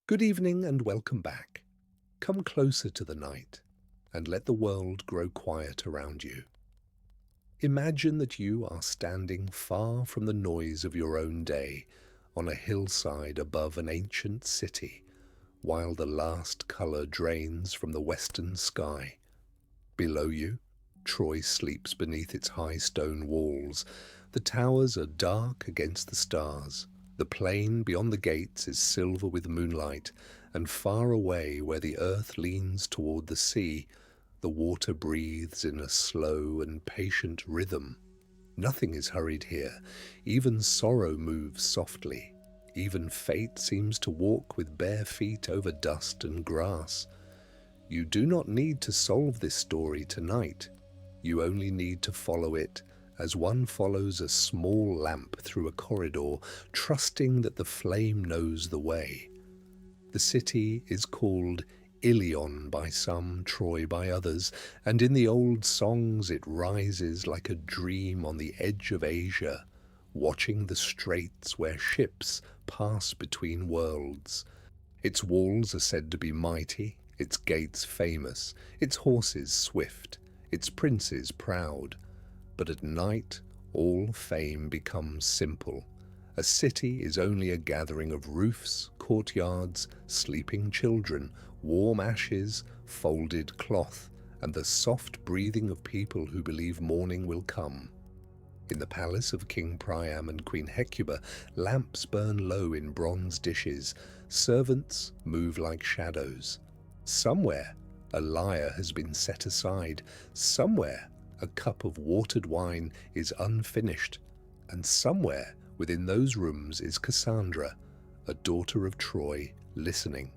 Good evening and welcome back. Come closer to the night and let the world grow quiet around you. Imagine that you are standing far from the noise of your own day on a hillside above an ancient city, while the last colour drains from the western sky. Below you, Troy sleeps beneath its high stone walls. The towers are dark against the stars. The plain beyond the gates is silver with moonlight, and far away where the earth leans toward the sea, the water breathes in a slow and patient rhythm. Nothing is hurried here. Even sorrow moves softly. Even fate seems to walk with bare feet over dust and grass. You do not need to solve this story tonight. You only need to follow it as one follows a small lamp through a corridor, trusting that the flame knows the way. The city is called Ilion by some, Troy by others, and in the old songs it rises like a dream on the edge of Asia, watching the straits where ships pass between worlds. Its walls are said to be mighty, its gates famous, its horses swift, its princes proud. But at night, all fame becomes simple. A city is only a gathering of roofs, courtyards, sleeping children, warm ashes, folded cloth, and the soft breathing of people who believe morning will come. In the palace of King Priam and Queen Hecuba, lamps burn low in bronze dishes. Servants move like shadows. Somewhere, a lyre has been set aside. Somewhere, a cup of watered wine is unfinished, and somewhere within those rooms is Cassandra, a daughter of Troy, listening.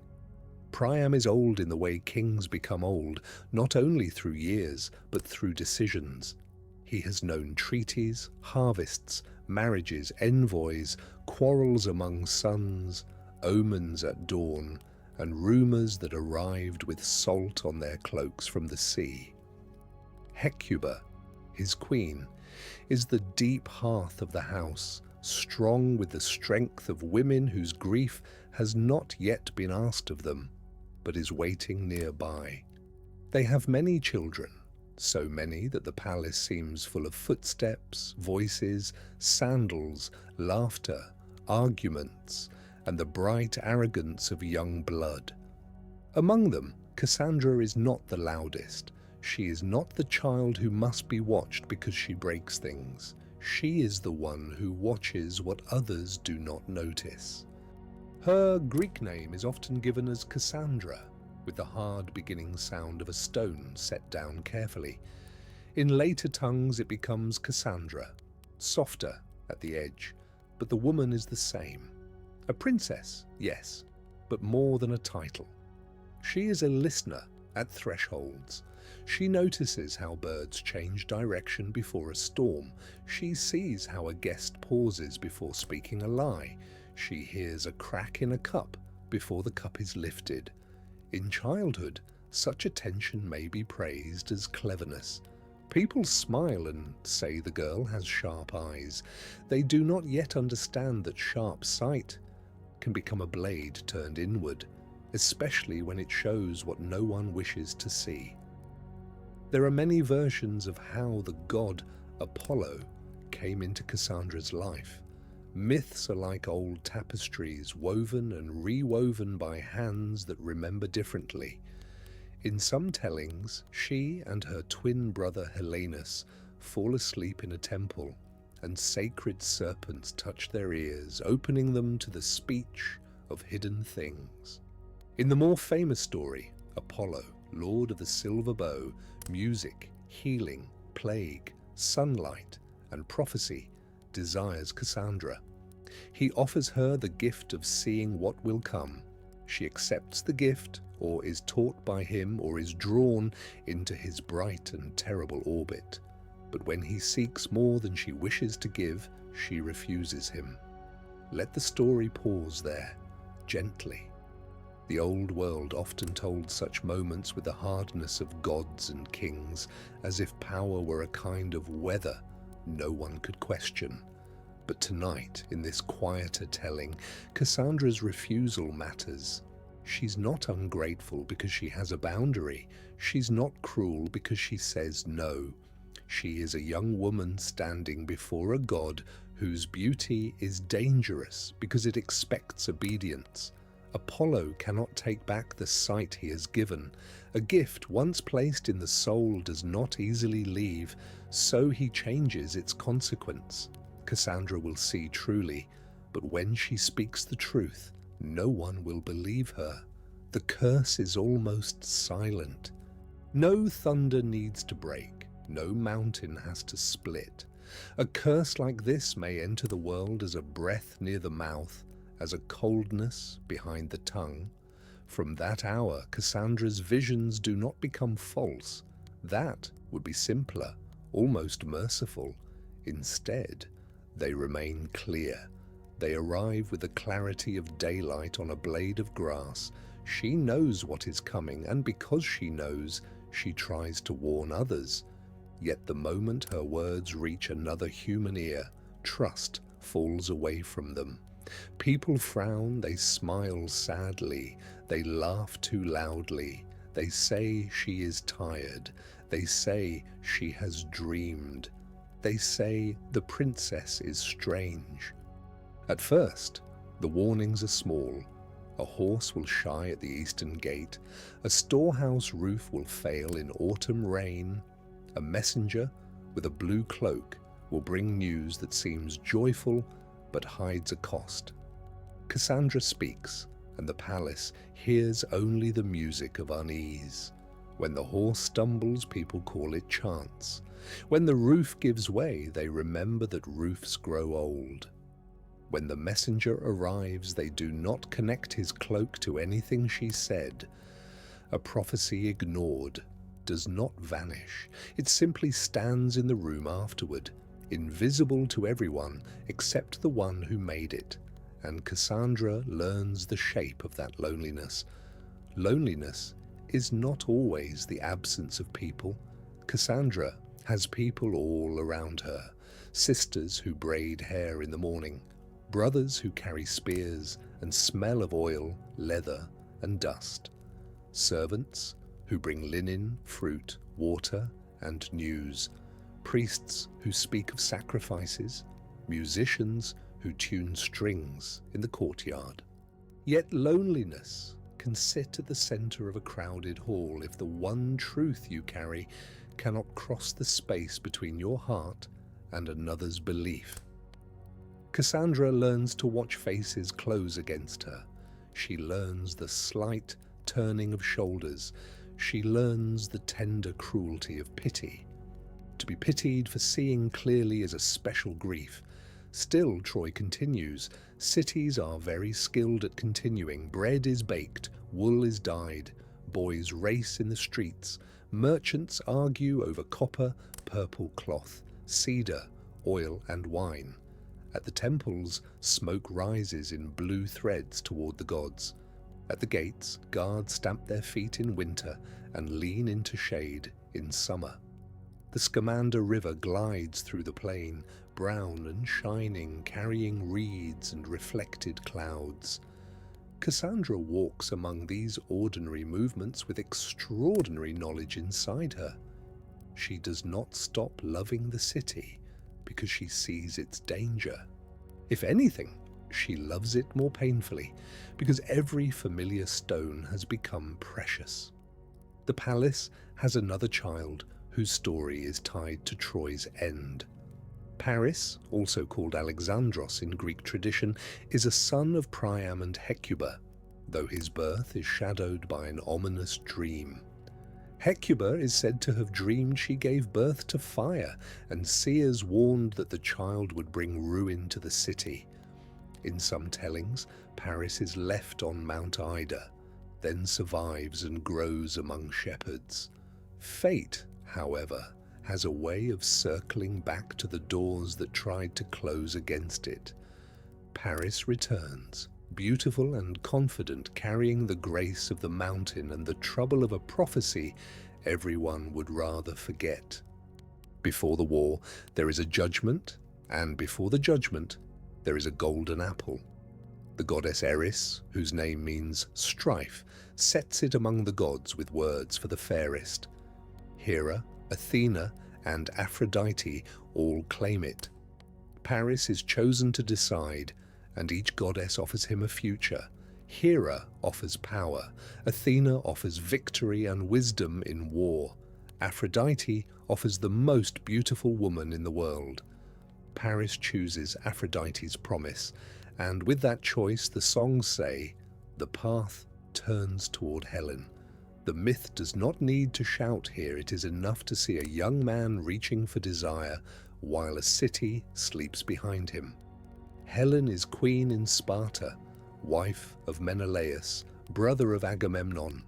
Priam is old in the way kings become old, not only through years, but through decisions. He has known treaties, harvests, marriages, envoys, quarrels among sons, omens at dawn, and rumours that arrived with salt on their cloaks from the sea. Hecuba, his queen, is the deep hearth of the house, strong with the strength of women whose grief has not yet been asked of them, but is waiting nearby. They have many children, so many that the palace seems full of footsteps, voices, sandals, laughter, arguments, and the bright arrogance of young blood. Among them, Cassandra is not the loudest. She is not the child who must be watched because she breaks things. She is the one who watches what others do not notice. Her Greek name is often given as Cassandra, with the hard beginning sound of a stone set down carefully. In later tongues it becomes Cassandra, softer at the edge, but the woman is the same. A princess, yes, but more than a title. She is a listener at thresholds. She notices how birds change direction before a storm. She sees how a guest pauses before speaking a lie. She hears a crack in a cup before the cup is lifted. In childhood, such attention may be praised as cleverness. People smile and say the girl has sharp eyes. They do not yet understand that sharp sight can become a blade turned inward, especially when it shows what no one wishes to see. There are many versions of how the god Apollo came into Cassandra's life. Myths are like old tapestries, woven and rewoven by hands that remember differently. In some tellings, she and her twin brother Helenus fall asleep in a temple, and sacred serpents touch their ears, opening them to the speech of hidden things. In the more famous story, Apollo, lord of the silver bow, music, healing, plague, sunlight, and prophecy, desires Cassandra. He offers her the gift of seeing what will come. She accepts the gift, or is taught by him, or is drawn into his bright and terrible orbit. But when he seeks more than she wishes to give, she refuses him. Let the story pause there, gently. The old world often told such moments with the hardness of gods and kings, as if power were a kind of weather no one could question. But tonight, in this quieter telling, Cassandra's refusal matters. She's not ungrateful because she has a boundary. She's not cruel because she says no. She is a young woman standing before a god whose beauty is dangerous because it expects obedience. Apollo cannot take back the sight he has given. A gift once placed in the soul does not easily leave, so he changes its consequence. Cassandra will see truly, but when she speaks the truth, no one will believe her. The curse is almost silent. No thunder needs to break. No mountain has to split. A curse like this may enter the world as a breath near the mouth, as a coldness behind the tongue. From that hour, Cassandra's visions do not become false. That would be simpler, almost merciful. Instead, they remain clear. They arrive with the clarity of daylight on a blade of grass. She knows what is coming, and because she knows, she tries to warn others. Yet the moment her words reach another human ear, trust falls away from them. People frown, they smile sadly, they laugh too loudly. They say she is tired. They say she has dreamed. They say the princess is strange. At first, the warnings are small. A horse will shy at the eastern gate. A storehouse roof will fail in autumn rain. A messenger with a blue cloak will bring news that seems joyful but hides a cost. Cassandra speaks, and the palace hears only the music of unease. When the horse stumbles, people call it chance. When the roof gives way, they remember that roofs grow old. When the messenger arrives, they do not connect his cloak to anything she said. A prophecy ignored does not vanish. It simply stands in the room afterward, invisible to everyone except the one who made it. And Cassandra learns the shape of that loneliness. Loneliness is not always the absence of people. Cassandra has people all around her. Sisters who braid hair in the morning, brothers who carry spears and smell of oil, leather, and dust, servants who bring linen, fruit, water, and news, priests who speak of sacrifices, musicians who tune strings in the courtyard. Yet loneliness can sit at the center of a crowded hall if the one truth you carry cannot cross the space between your heart and another's belief. Cassandra learns to watch faces close against her. She learns the slight turning of shoulders. She learns the tender cruelty of pity. To be pitied for seeing clearly is a special grief. Still, Troy continues, cities are very skilled at continuing. Bread is baked, wool is dyed, boys race in the streets, merchants argue over copper, purple cloth, cedar, oil, and wine. At the temples, smoke rises in blue threads toward the gods. At the gates, guards stamp their feet in winter and lean into shade in summer. The Scamander River glides through the plain, brown and shining, carrying reeds and reflected clouds. Cassandra walks among these ordinary movements with extraordinary knowledge inside her. She does not stop loving the city because she sees its danger. If anything, she loves it more painfully because every familiar stone has become precious. The palace has another child whose story is tied to Troy's end. Paris, also called Alexandros in Greek tradition, is a son of Priam and Hecuba, though his birth is shadowed by an ominous dream. Hecuba is said to have dreamed she gave birth to fire, and seers warned that the child would bring ruin to the city. In some tellings, Paris is left on Mount Ida, then survives and grows among shepherds. Fate, however, has a way of circling back to the doors that tried to close against it. Paris returns, beautiful and confident, carrying the grace of the mountain and the trouble of a prophecy everyone would rather forget. Before the war, there is a judgment, and before the judgment, there is a golden apple. The goddess Eris, whose name means strife, sets it among the gods with words for the fairest. Hera, Athena, and Aphrodite all claim it. Paris is chosen to decide, and each goddess offers him a future. Hera offers power, Athena offers victory and wisdom in war. Aphrodite offers the most beautiful woman in the world. Paris chooses Aphrodite's promise, and with that choice the songs say, the path turns toward Helen. The myth does not need to shout here, it is enough to see a young man reaching for desire while a city sleeps behind him. Helen is queen in Sparta, wife of Menelaus, brother of Agamemnon.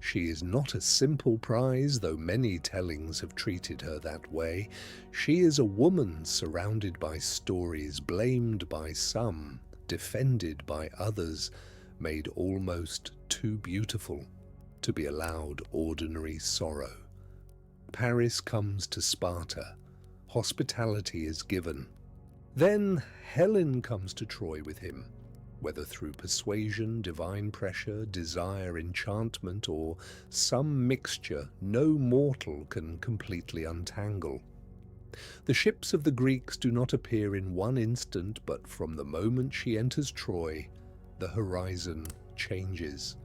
She is not a simple prize, though many tellings have treated her that way. She is a woman surrounded by stories, blamed by some, defended by others, made almost too beautiful to be allowed ordinary sorrow. Paris comes to Sparta. Hospitality is given. Then Helen comes to Troy with him. Whether through persuasion, divine pressure, desire, enchantment, or some mixture no mortal can completely untangle. The ships of the Greeks do not appear in one instant, but from the moment she enters Troy, the horizon changes.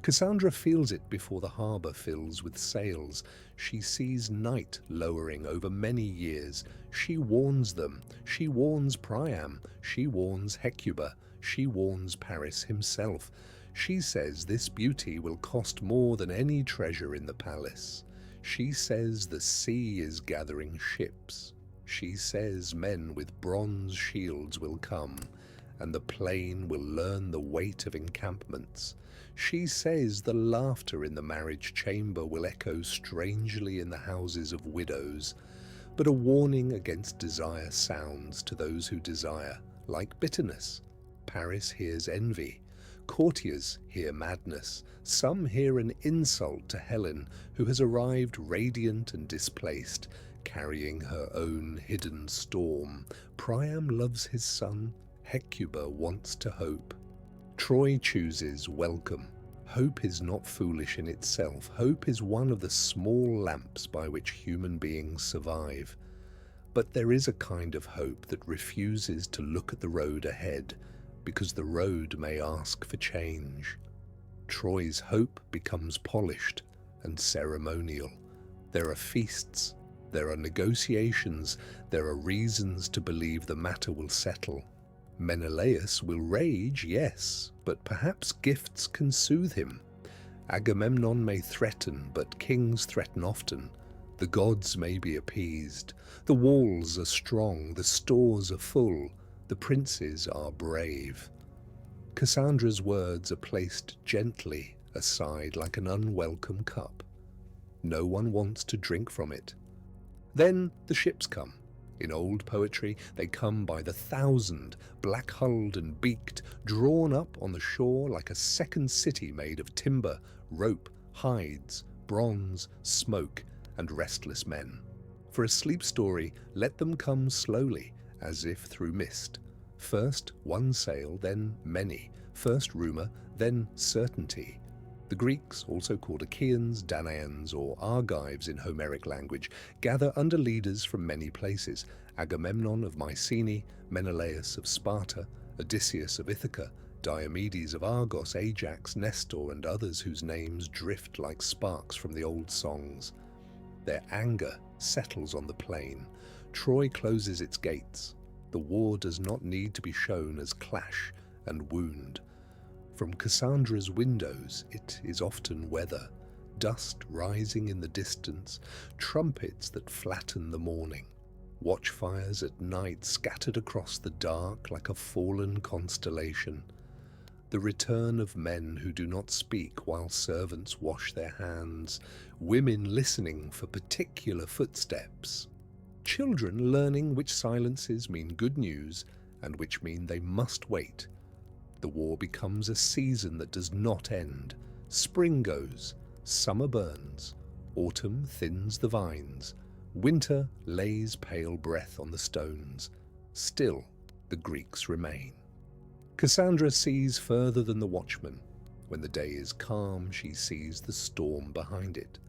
Cassandra feels it before the harbour fills with sails. She sees night lowering over many years. She warns them. She warns Priam. She warns Hecuba. She warns Paris himself. She says this beauty will cost more than any treasure in the palace. She says the sea is gathering ships. She says men with bronze shields will come, and the plain will learn the weight of encampments. She says the laughter in the marriage chamber will echo strangely in the houses of widows, but a warning against desire sounds to those who desire, like bitterness. Paris hears envy. Courtiers hear madness. Some hear an insult to Helen, who has arrived radiant and displaced, carrying her own hidden storm. Priam loves his son. Hecuba wants to hope. Troy chooses welcome. Hope is not foolish in itself. Hope is one of the small lamps by which human beings survive. But there is a kind of hope that refuses to look at the road ahead, because the road may ask for change. Troy's hope becomes polished and ceremonial. There are feasts, there are negotiations, there are reasons to believe the matter will settle. Menelaus will rage, yes, but perhaps gifts can soothe him. Agamemnon may threaten, but kings threaten often. The gods may be appeased. The walls are strong, the stores are full, the princes are brave. Cassandra's words are placed gently aside like an unwelcome cup. No one wants to drink from it. Then the ships come. In old poetry, they come by the thousand, black-hulled and beaked, drawn up on the shore like a second city made of timber, rope, hides, bronze, smoke, and restless men. For a sleep story, let them come slowly, as if through mist. First one sail, then many. First rumour, then certainty. The Greeks, also called Achaeans, Danaans, or Argives in Homeric language, gather under leaders from many places: Agamemnon of Mycenae, Menelaus of Sparta, Odysseus of Ithaca, Diomedes of Argos, Ajax, Nestor, and others whose names drift like sparks from the old songs. Their anger settles on the plain. Troy closes its gates. The war does not need to be shown as clash and wound. From Cassandra's windows it is often weather, dust rising in the distance, trumpets that flatten the morning, watchfires at night scattered across the dark like a fallen constellation, the return of men who do not speak while servants wash their hands, women listening for particular footsteps, children learning which silences mean good news and which mean they must wait. The war becomes a season that does not end. Spring goes, summer burns, autumn thins the vines, winter lays pale breath on the stones. Still, the Greeks remain. Cassandra sees further than the watchman. When the day is calm, she sees the storm behind it.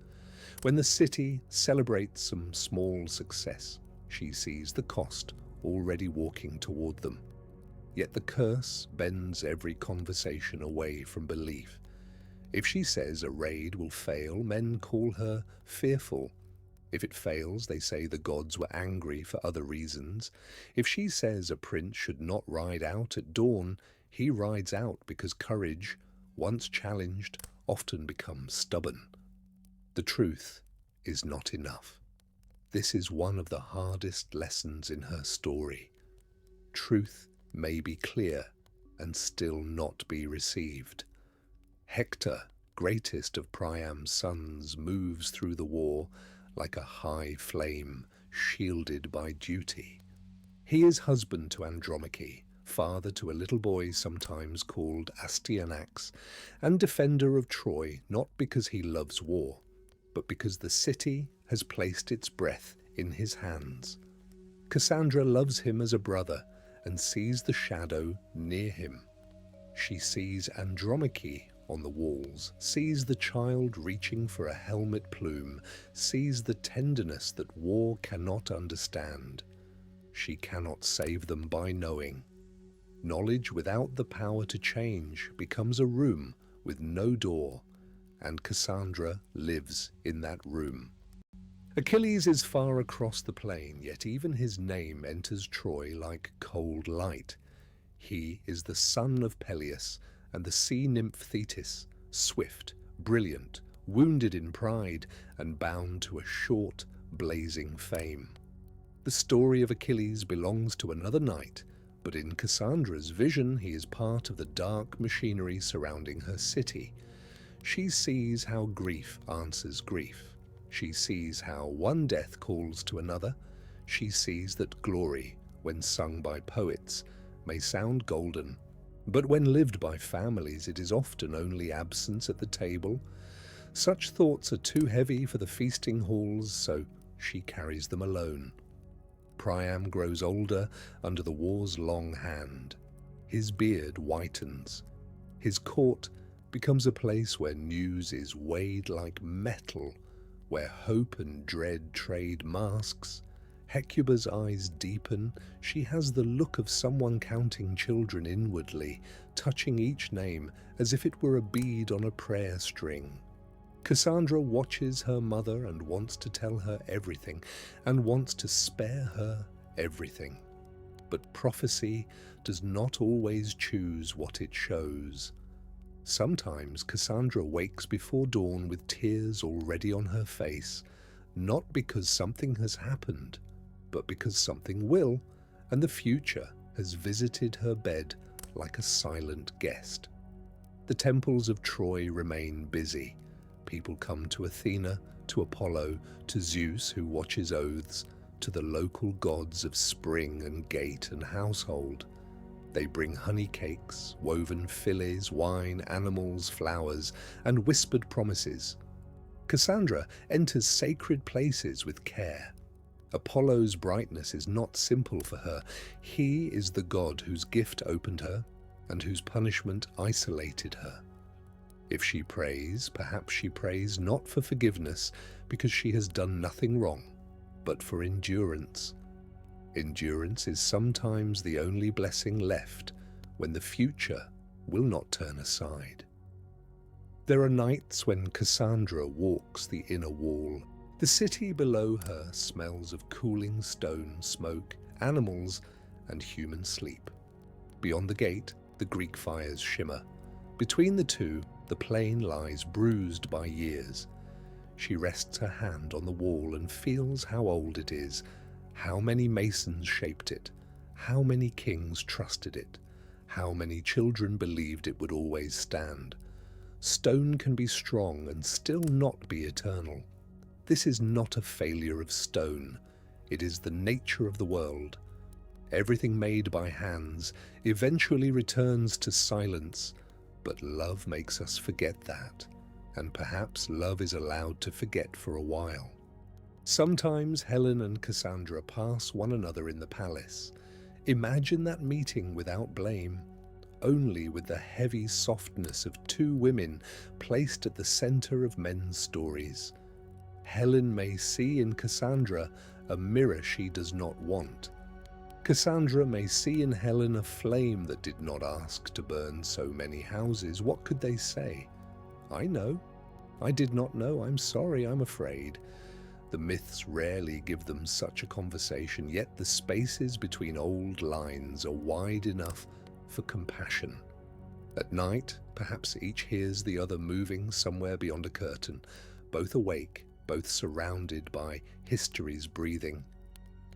When the city celebrates some small success, she sees the cost already walking toward them. Yet the curse bends every conversation away from belief. If she says a raid will fail, men call her fearful. If it fails, they say the gods were angry for other reasons. If she says a prince should not ride out at dawn, he rides out because courage, once challenged, often becomes stubborn. The truth is not enough. This is one of the hardest lessons in her story. Truth may be clear and still not be received. Hector, greatest of Priam's sons, moves through the war like a high flame shielded by duty. He is husband to Andromache, father to a little boy sometimes called Astyanax, and defender of Troy, not because he loves war, but because the city has placed its breath in his hands. Cassandra loves him as a brother and sees the shadow near him. She sees Andromache on the walls, sees the child reaching for a helmet plume, sees the tenderness that war cannot understand. She cannot save them by knowing. Knowledge without the power to change becomes a room with no door, and Cassandra lives in that room. Achilles is far across the plain, yet even his name enters Troy like cold light. He is the son of Peleus and the sea nymph Thetis, swift, brilliant, wounded in pride, and bound to a short, blazing fame. The story of Achilles belongs to another night, but in Cassandra's vision he is part of the dark machinery surrounding her city. She sees how grief answers grief. She sees how one death calls to another. She sees that glory, when sung by poets, may sound golden, but when lived by families it is often only absence at the table. Such thoughts are too heavy for the feasting halls, so she carries them alone. Priam grows older under the war's long hand. His beard whitens. His court becomes a place where news is weighed like metal, where hope and dread trade masks. Hecuba's eyes deepen. She has the look of someone counting children inwardly, touching each name as if it were a bead on a prayer string. Cassandra watches her mother and wants to tell her everything, and wants to spare her everything. But prophecy does not always choose what it shows. Sometimes Cassandra wakes before dawn with tears already on her face, not because something has happened, but because something will, and the future has visited her bed like a silent guest. The temples of Troy remain busy. People come to Athena, to Apollo, to Zeus who watches oaths, to the local gods of spring and gate and household. They bring honey cakes, woven fillets, wine, animals, flowers, and whispered promises. Cassandra enters sacred places with care. Apollo's brightness is not simple for her. He is the god whose gift opened her and whose punishment isolated her. If she prays, perhaps she prays not for forgiveness because she has done nothing wrong, but for endurance. Endurance is sometimes the only blessing left when the future will not turn aside. There are nights when Cassandra walks the inner wall. The city below her smells of cooling stone, smoke, animals, and human sleep. Beyond the gate, the Greek fires shimmer. Between the two, the plain lies bruised by years. She rests her hand on the wall and feels how old it is, how many masons shaped it, how many kings trusted it, how many children believed it would always stand. Stone can be strong and still not be eternal. This is not a failure of stone. It is the nature of the world. Everything made by hands eventually returns to silence, but love makes us forget that, and perhaps love is allowed to forget for a while. Sometimes Helen and Cassandra pass one another in the palace. Imagine that meeting without blame. only with the heavy softness of two women placed at the center of men's stories. Helen may see in Cassandra a mirror she does not want. Cassandra may see in Helen a flame that did not ask to burn so many houses. What could they say? I know. I did not know. I'm sorry, I'm afraid. The myths rarely give them such a conversation, yet the spaces between old lines are wide enough for compassion. At night, perhaps each hears the other moving somewhere beyond a curtain, both awake, both surrounded by history's breathing.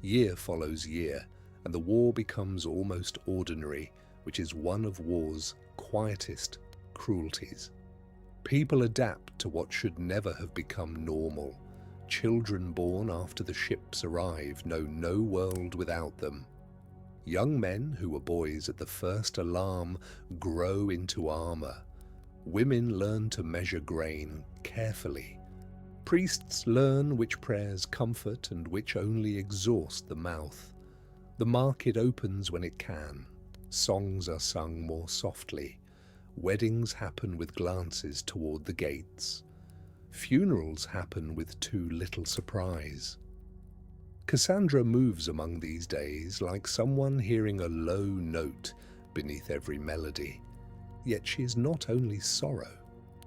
Year follows year, and the war becomes almost ordinary, which is one of war's quietest cruelties. People adapt to what should never have become normal. Children born after the ships arrive know no world without them. Young men who were boys at the first alarm grow into armor. Women learn to measure grain carefully. Priests learn which prayers comfort and which only exhaust the mouth. The market opens when it can. Songs are sung more softly. Weddings happen with glances toward the gates. Funerals happen with too little surprise. Cassandra moves among these days like someone hearing a low note beneath every melody. Yet she is not only sorrow.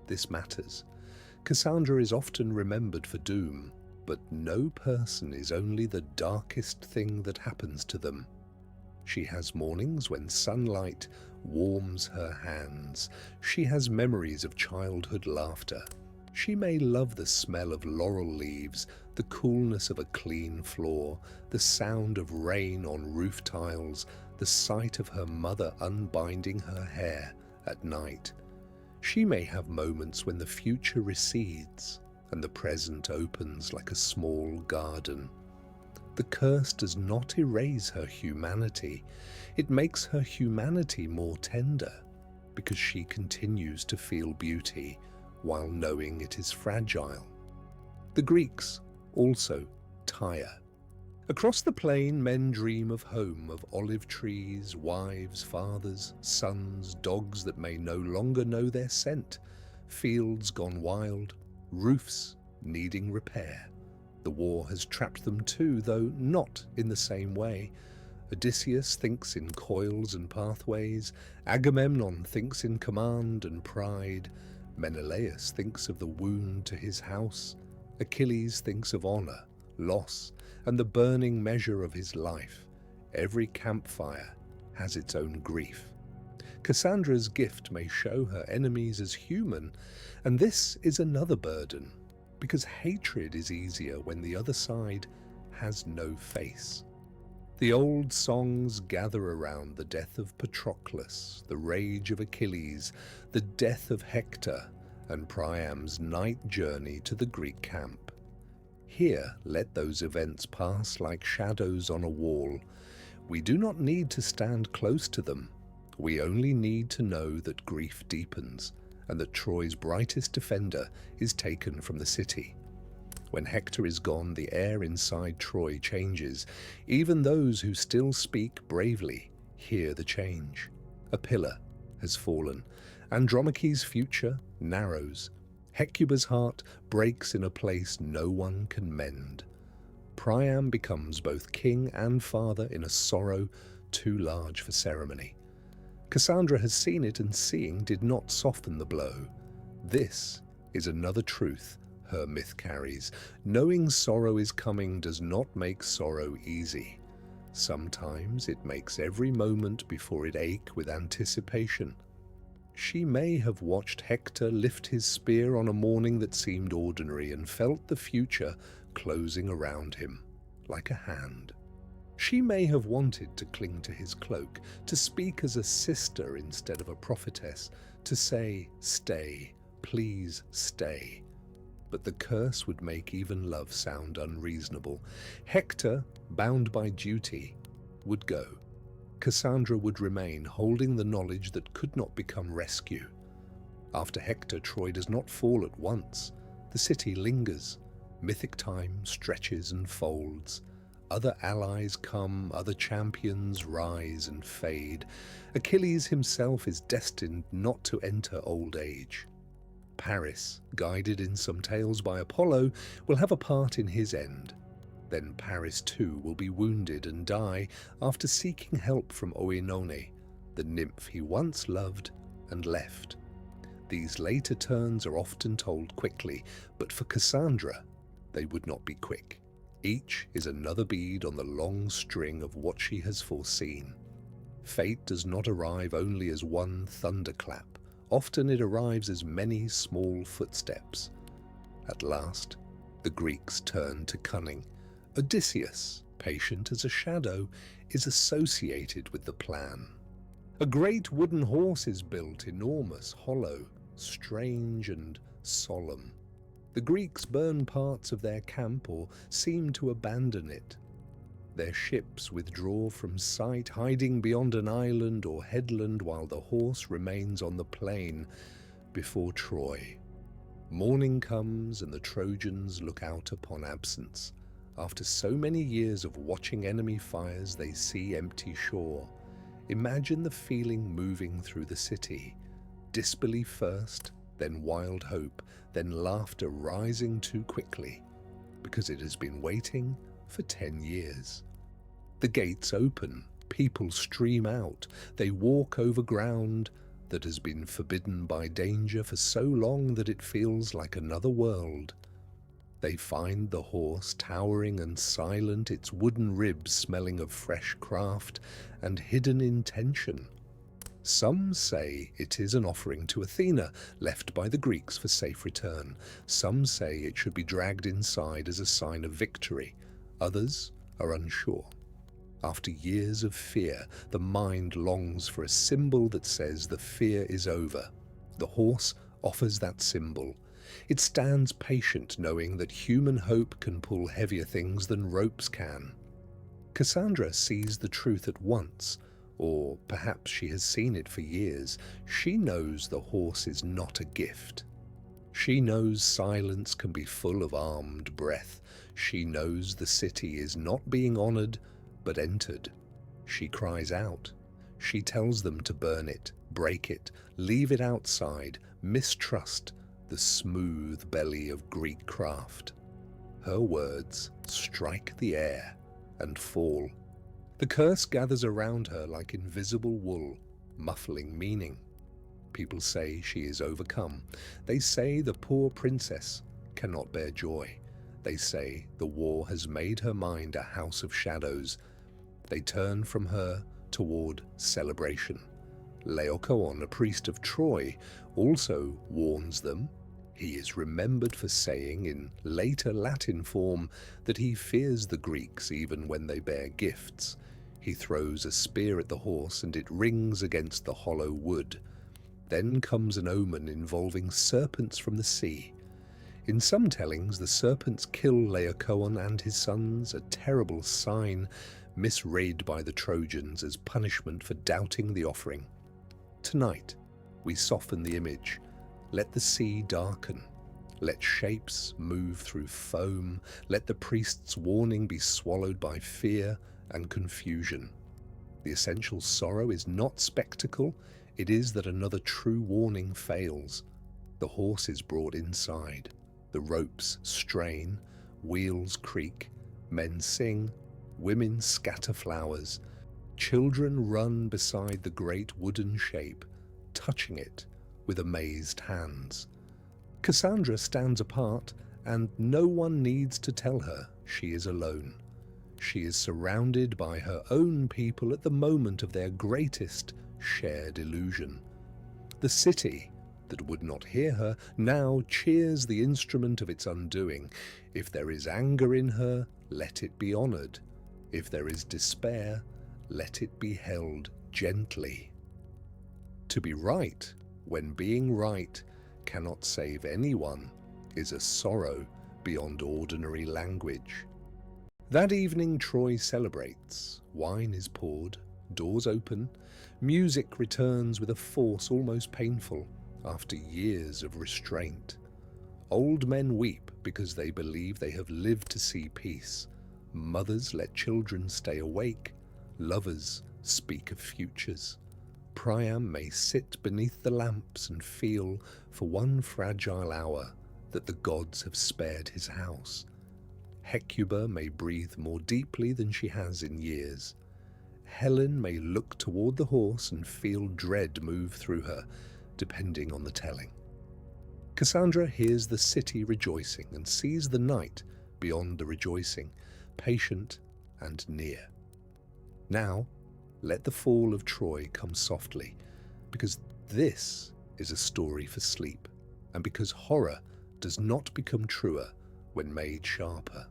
This matters. Cassandra is often remembered for doom, but no person is only the darkest thing that happens to them. She has mornings when sunlight warms her hands. She has memories of childhood laughter. She may love the smell of laurel leaves, the coolness of a clean floor, the sound of rain on roof tiles, the sight of her mother unbinding her hair at night. She may have moments when the future recedes and the present opens like a small garden. The curse does not erase her humanity. It makes her humanity more tender, because she continues to feel beauty while knowing it is fragile. The Greeks also tire. Across the plain, men dream of home, of olive trees, wives, fathers, sons, dogs that may no longer know their scent, fields gone wild, roofs needing repair. The war has trapped them too, though not in the same way. Odysseus thinks in coils and pathways, Agamemnon thinks in command and pride, Menelaus thinks of the wound to his house, Achilles thinks of honor, loss, and the burning measure of his life. Every campfire has its own grief. Cassandra's gift may show her enemies as human, and this is another burden, because hatred is easier when the other side has no face. The old songs gather around the death of Patroclus, the rage of Achilles, the death of Hector, and Priam's night journey to the Greek camp. Here, let those events pass like shadows on a wall. We do not need to stand close to them. We only need to know that grief deepens, and that Troy's brightest defender is taken from the city. When Hector is gone, the air inside Troy changes. Even those who still speak bravely hear the change. A pillar has fallen. Andromache's future narrows. Hecuba's heart breaks in a place no one can mend. Priam becomes both king and father in a sorrow too large for ceremony. Cassandra has seen it, and seeing did not soften the blow. This is another truth her myth carries. Knowing sorrow is coming does not make sorrow easy. Sometimes it makes every moment before it ache with anticipation. She may have watched Hector lift his spear on a morning that seemed ordinary and felt the future closing around him like a hand. She may have wanted to cling to his cloak, to speak as a sister instead of a prophetess, to say, "Stay, please stay." But the curse would make even love sound unreasonable. Hector, bound by duty, would go. Cassandra would remain, holding the knowledge that could not become rescue. After Hector, Troy does not fall at once. The city lingers. Mythic time stretches and folds. Other allies come, other champions rise and fade. Achilles himself is destined not to enter old age. Paris, guided in some tales by Apollo, will have a part in his end. Then Paris too will be wounded and die after seeking help from Oenone, the nymph he once loved and left. These later turns are often told quickly, but for Cassandra, they would not be quick. Each is another bead on the long string of what she has foreseen. Fate does not arrive only as one thunderclap. Often it arrives as many small footsteps. At last, the Greeks turn to cunning. Odysseus, patient as a shadow, is associated with the plan. A great wooden horse is built, enormous, hollow, strange and solemn. The Greeks burn parts of their camp or seem to abandon it. Their ships withdraw from sight, hiding beyond an island or headland while the horse remains on the plain before Troy. Morning comes and the Trojans look out upon absence. After so many years of watching enemy fires, they see empty shore. Imagine the feeling moving through the city. Disbelief first, then wild hope, then laughter rising too quickly, because it has been waiting for 10 years. The gates open, people stream out, they walk over ground that has been forbidden by danger for so long that it feels like another world. They find the horse towering and silent, its wooden ribs smelling of fresh craft and hidden intention. Some say it is an offering to Athena, left by the Greeks for safe return. Some say it should be dragged inside as a sign of victory. Others are unsure. After years of fear, the mind longs for a symbol that says the fear is over. The horse offers that symbol. It stands patient, knowing that human hope can pull heavier things than ropes can. Cassandra sees the truth at once, or perhaps she has seen it for years. She knows the horse is not a gift. She knows silence can be full of armed breath. She knows the city is not being honored, but entered. She cries out. She tells them to burn it, break it, leave it outside, mistrust the smooth belly of Greek craft. Her words strike the air and fall. The curse gathers around her like invisible wool, muffling meaning. People say she is overcome. They say the poor princess cannot bear joy. They say the war has made her mind a house of shadows. They turn from her toward celebration. Laocoon, a priest of Troy, also warns them. He is remembered for saying in later Latin form that he fears the Greeks even when they bear gifts. He throws a spear at the horse and it rings against the hollow wood. Then comes an omen involving serpents from the sea. In some tellings, the serpents kill Laocoon and his sons, a terrible sign misread by the Trojans as punishment for doubting the offering. Tonight, we soften the image. Let the sea darken. Let shapes move through foam. Let the priest's warning be swallowed by fear and confusion. The essential sorrow is not spectacle. It is that another true warning fails. The horse is brought inside. The ropes strain. Wheels creak. Men sing. Women scatter flowers. Children run beside the great wooden shape, touching it with amazed hands. Cassandra stands apart, and no one needs to tell her she is alone. She is surrounded by her own people at the moment of their greatest shared illusion. The city, that would not hear her, now cheers the instrument of its undoing. If there is anger in her, let it be honored. If there is despair, let it be held gently. To be right, when being right cannot save anyone, is a sorrow beyond ordinary language. That evening Troy celebrates. Wine is poured, doors open, music returns with a force almost painful after years of restraint. Old men weep because they believe they have lived to see peace. Mothers let children stay awake. Lovers speak of futures. Priam may sit beneath the lamps and feel, for one fragile hour, that the gods have spared his house. Hecuba may breathe more deeply than she has in years. Helen may look toward the horse and feel dread move through her, depending on the telling. Cassandra hears the city rejoicing and sees the night beyond the rejoicing, patient and near. Now, let the fall of Troy come softly, because this is a story for sleep, and because horror does not become truer when made sharper.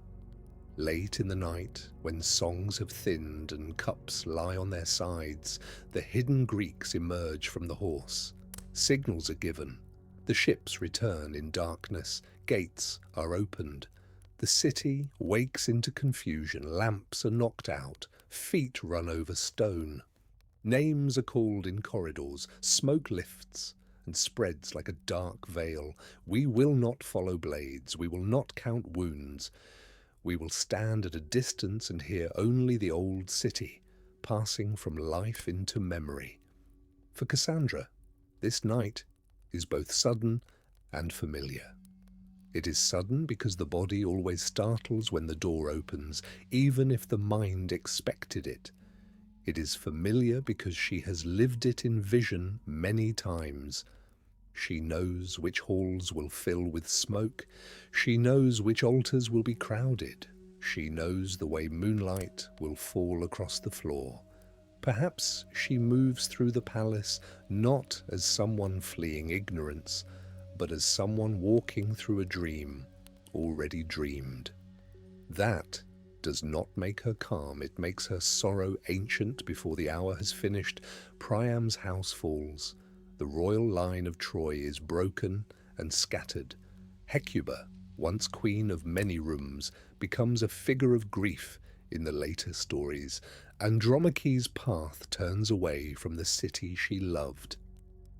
Late in the night, when songs have thinned and cups lie on their sides, the hidden Greeks emerge from the horse. Signals are given. The ships return in darkness. Gates are opened. The city wakes into confusion. Lamps are knocked out. Feet run over stone. Names are called in corridors. Smoke lifts and spreads like a dark veil. We will not follow blades. We will not count wounds. We will stand at a distance and hear only the old city, passing from life into memory. For Cassandra, this night is both sudden and familiar. It is sudden because the body always startles when the door opens, even if the mind expected it. It is familiar because she has lived it in vision many times. She knows which halls will fill with smoke. She knows which altars will be crowded. She knows the way moonlight will fall across the floor. Perhaps she moves through the palace not as someone fleeing ignorance, but as someone walking through a dream already dreamed. That does not make her calm. It makes her sorrow ancient. Before the hour has finished, Priam's house falls. The royal line of Troy is broken and scattered. Hecuba, once queen of many rooms, becomes a figure of grief in the later stories. Andromache's path turns away from the city she loved.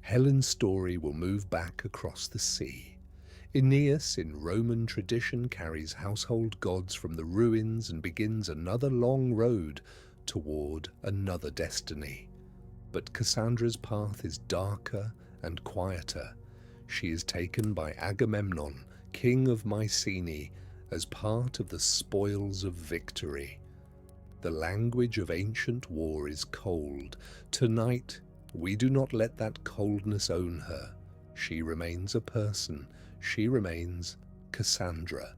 Helen's story will move back across the sea. Aeneas, in Roman tradition, carries household gods from the ruins and begins another long road toward another destiny. But Cassandra's path is darker and quieter. She is taken by Agamemnon, king of Mycenae, as part of the spoils of victory. The language of ancient war is cold. Tonight, we do not let that coldness own her. She remains a person. She remains Cassandra.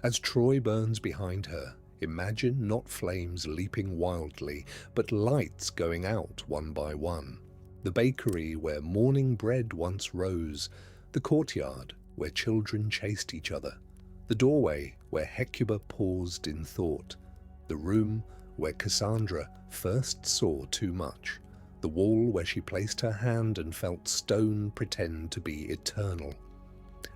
As Troy burns behind her, imagine not flames leaping wildly, but lights going out one by one. The bakery where morning bread once rose, the courtyard where children chased each other, the doorway where Hecuba paused in thought, the room where Cassandra first saw too much, the wall where she placed her hand and felt stone pretend to be eternal.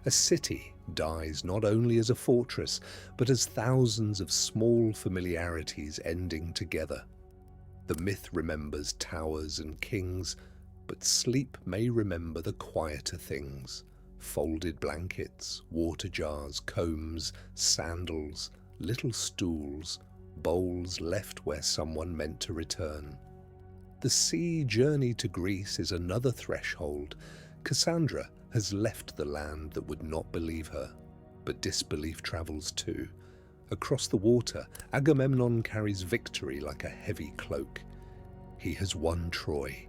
A city dies not only as a fortress, but as thousands of small familiarities ending together. The myth remembers towers and kings, but sleep may remember the quieter things: folded blankets, water jars, combs, sandals, little stools, bowls left where someone meant to return. The sea journey to Greece is another threshold. Cassandra has left the land that would not believe her, but disbelief travels too. Across the water, Agamemnon carries victory like a heavy cloak. He has won Troy,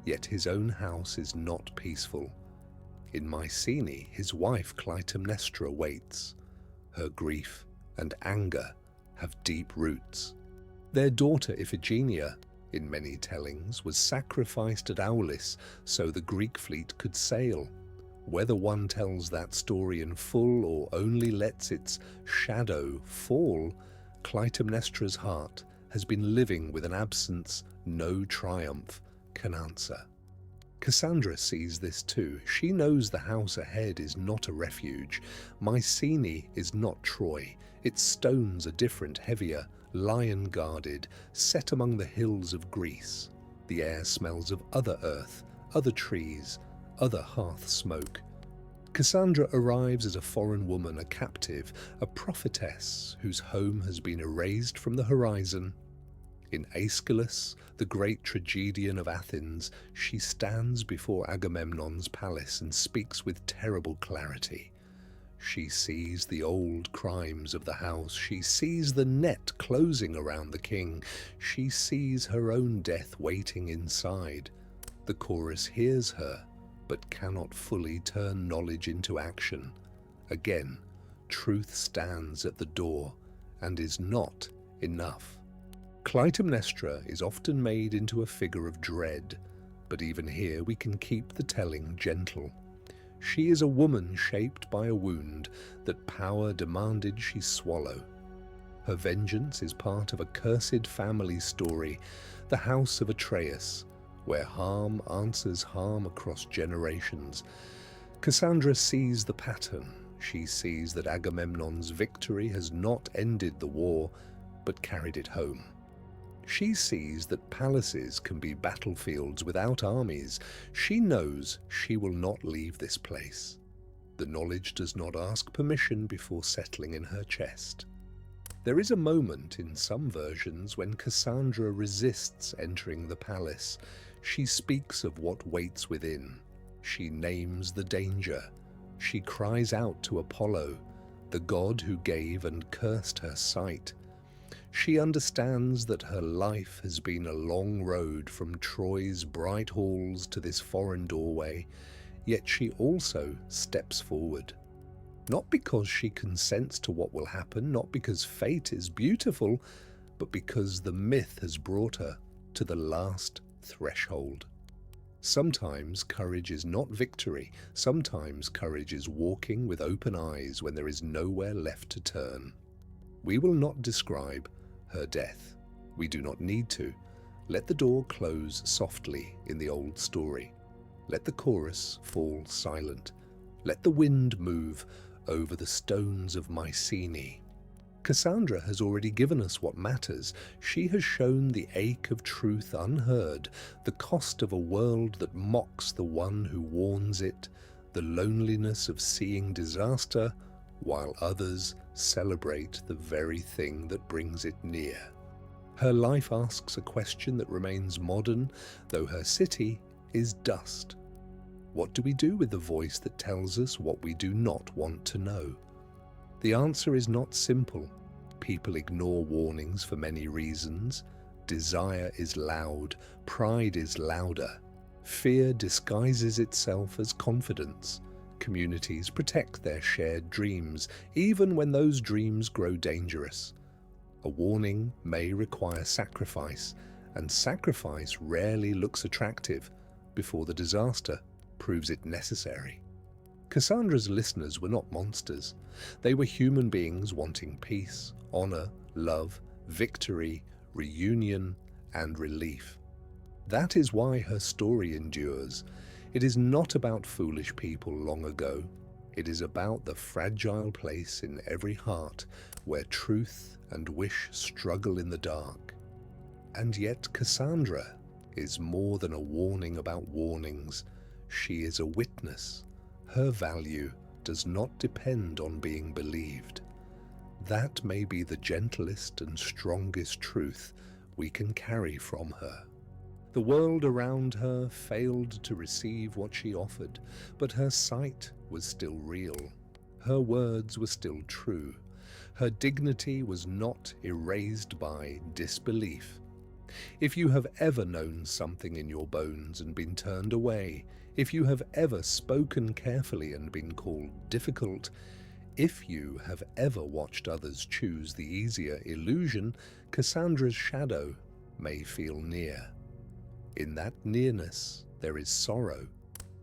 yet his own house is not peaceful. In Mycenae, his wife Clytemnestra waits. Her grief and anger have deep roots. Their daughter Iphigenia, in many tellings, was sacrificed at Aulis so the Greek fleet could sail. Whether one tells that story in full or only lets its shadow fall, Clytemnestra's heart has been living with an absence no triumph can answer. Cassandra sees this too. She knows the house ahead is not a refuge. Mycenae is not Troy. Its stones are different, heavier, lion-guarded, set among the hills of Greece. The air smells of other earth, other trees, other hearth smoke. Cassandra arrives as a foreign woman, a captive, a prophetess whose home has been erased from the horizon. In Aeschylus, the great tragedian of Athens, she stands before Agamemnon's palace and speaks with terrible clarity. She sees the old crimes of the house. She sees the net closing around the king. She sees her own death waiting inside. The chorus hears her, but cannot fully turn knowledge into action. Again, truth stands at the door and is not enough. Clytemnestra is often made into a figure of dread, but even here we can keep the telling gentle. She is a woman shaped by a wound that power demanded she swallow. Her vengeance is part of a cursed family story, the house of Atreus, where harm answers harm across generations. Cassandra sees the pattern. She sees that Agamemnon's victory has not ended the war, but carried it home. She sees that palaces can be battlefields without armies. She knows she will not leave this place. The knowledge does not ask permission before settling in her chest. There is a moment in some versions when Cassandra resists entering the palace. She speaks of what waits within. She names the danger. She cries out to Apollo, the god who gave and cursed her sight. She understands that her life has been a long road from Troy's bright halls to this foreign doorway, yet she also steps forward. Not because she consents to what will happen, not because fate is beautiful, but because the myth has brought her to the last threshold. Sometimes courage is not victory. Sometimes courage is walking with open eyes when there is nowhere left to turn. We will not describe her death. We do not need to. Let the door close softly in the old story. Let the chorus fall silent. Let the wind move over the stones of Mycenae. Cassandra has already given us what matters. She has shown the ache of truth unheard, the cost of a world that mocks the one who warns it, the loneliness of seeing disaster while others celebrate the very thing that brings it near. Her life asks a question that remains modern, though her city is dust. What do we do with the voice that tells us what we do not want to know? The answer is not simple. People ignore warnings for many reasons. Desire is loud, pride is louder. Fear disguises itself as confidence. Communities protect their shared dreams, even when those dreams grow dangerous. A warning may require sacrifice, and sacrifice rarely looks attractive before the disaster proves it necessary. Cassandra's listeners were not monsters. They were human beings wanting peace, honor, love, victory, reunion, and relief. That is why her story endures. It is not about foolish people long ago. It is about the fragile place in every heart where truth and wish struggle in the dark. And yet Cassandra is more than a warning about warnings. She is a witness. Her value does not depend on being believed. That may be the gentlest and strongest truth we can carry from her. The world around her failed to receive what she offered, but her sight was still real. Her words were still true. Her dignity was not erased by disbelief. If you have ever known something in your bones and been turned away, if you have ever spoken carefully and been called difficult, if you have ever watched others choose the easier illusion, Cassandra's shadow may feel near. In that nearness, there is sorrow,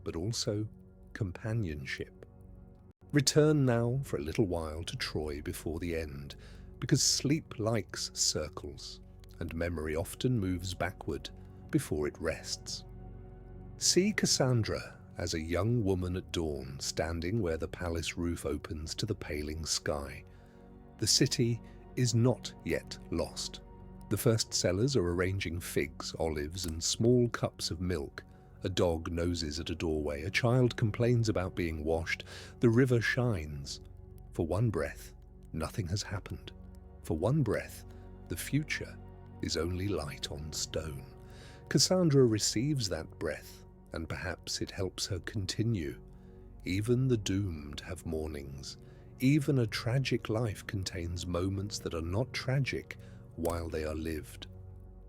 but also companionship. Return now for a little while to Troy before the end, because sleep likes circles, and memory often moves backward before it rests. See Cassandra as a young woman at dawn, standing where the palace roof opens to the paling sky. The city is not yet lost. The first sellers are arranging figs, olives, and small cups of milk A dog noses at a doorway, a child complains about being washed, the river shines. For one breath, nothing has happened. For one breath, the future is only light on stone. Cassandra receives that breath, and perhaps it helps her continue. Even the doomed have mornings. Even a tragic life contains moments that are not tragic while they are lived.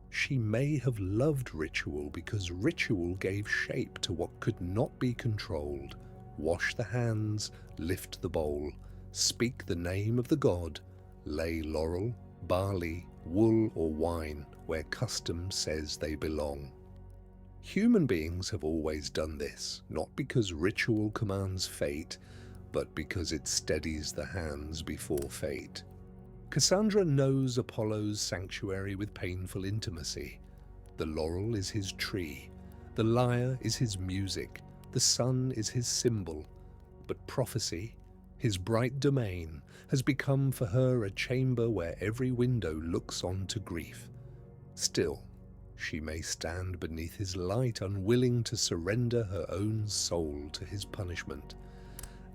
She may have loved ritual because ritual gave shape to what could not be controlled. Wash the hands, lift the bowl, speak the name of the god, lay laurel, barley, wool or wine where custom says they belong. Human beings have always done this, not because ritual commands fate, but because it steadies the hands before fate. Cassandra knows Apollo's sanctuary with painful intimacy. The laurel is his tree, the lyre is his music, the sun is his symbol. But prophecy, his bright domain, has become for her a chamber where every window looks on to grief. Still, she may stand beneath his light, unwilling to surrender her own soul to his punishment.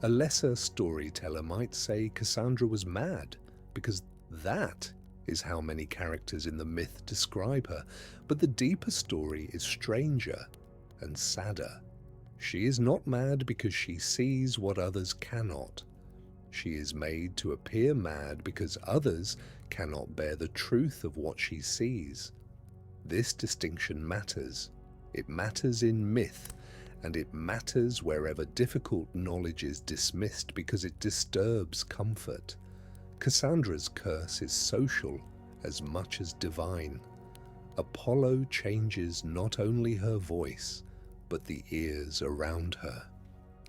A lesser storyteller might say Cassandra was mad, because that is how many characters in the myth describe her, but the deeper story is stranger and sadder. She is not mad because she sees what others cannot. She is made to appear mad because others cannot bear the truth of what she sees. This distinction matters. It matters in myth, and it matters wherever difficult knowledge is dismissed because it disturbs comfort. Cassandra's curse is social as much as divine. Apollo changes not only her voice, but the ears around her.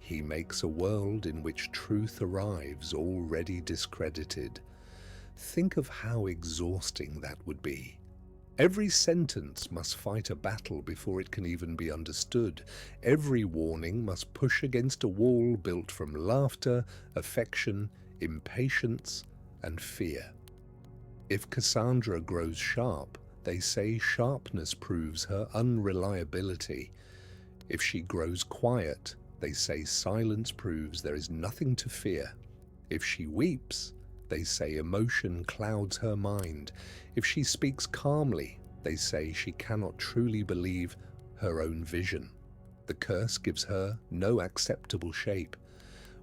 He makes a world in which truth arrives already discredited. Think of how exhausting that would be. Every sentence must fight a battle before it can even be understood. Every warning must push against a wall built from laughter, affection, impatience, and fear. If Cassandra grows sharp, they say sharpness proves her unreliability. If she grows quiet, they say silence proves there is nothing to fear. If she weeps, they say emotion clouds her mind. If she speaks calmly, they say she cannot truly believe her own vision. The curse gives her no acceptable shape.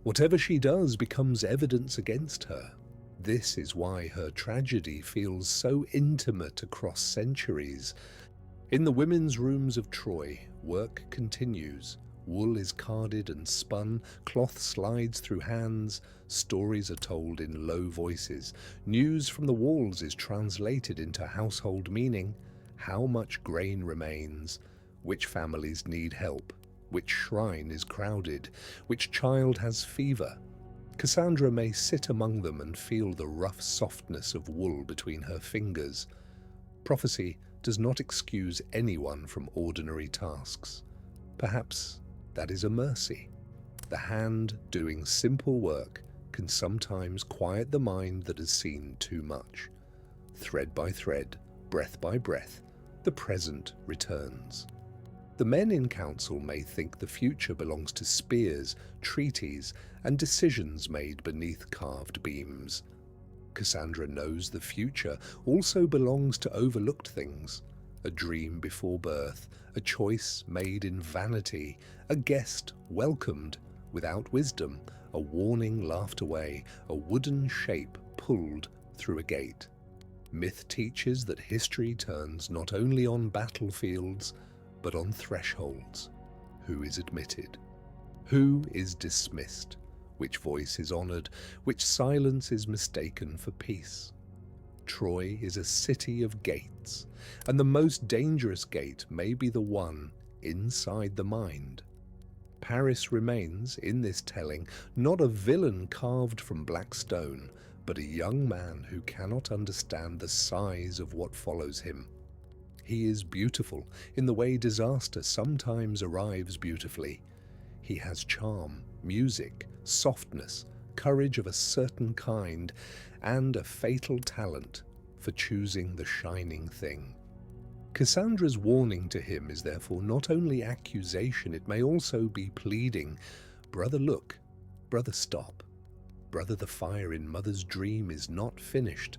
Whatever she does becomes evidence against her. This is why her tragedy feels so intimate across centuries. In the women's rooms of Troy, work continues. Wool is carded and spun, cloth slides through hands, stories are told in low voices, news from the walls is translated into household meaning, how much grain remains, which families need help, which shrine is crowded, which child has fever. Cassandra may sit among them and feel the rough softness of wool between her fingers. Prophecy does not excuse anyone from ordinary tasks. Perhaps that is a mercy. The hand doing simple work can sometimes quiet the mind that has seen too much. Thread by thread, breath by breath, the present returns. The men in council may think the future belongs to spears, treaties, and decisions made beneath carved beams. Cassandra knows the future also belongs to overlooked things. A dream before birth, a choice made in vanity, a guest welcomed without wisdom, a warning laughed away, a wooden shape pulled through a gate. Myth teaches that history turns not only on battlefields, but on thresholds. Who is admitted? Who is dismissed? Which voice is honored? Which silence is mistaken for peace? Troy is a city of gates, and the most dangerous gate may be the one inside the mind. Paris remains, in this telling, not a villain carved from black stone, but a young man who cannot understand the size of what follows him. He is beautiful in the way disaster sometimes arrives beautifully. He has charm, music, softness, courage of a certain kind, and a fatal talent for choosing the shining thing. Cassandra's warning to him is therefore not only accusation, it may also be pleading. Brother, look. Brother, stop. Brother, the fire in mother's dream is not finished,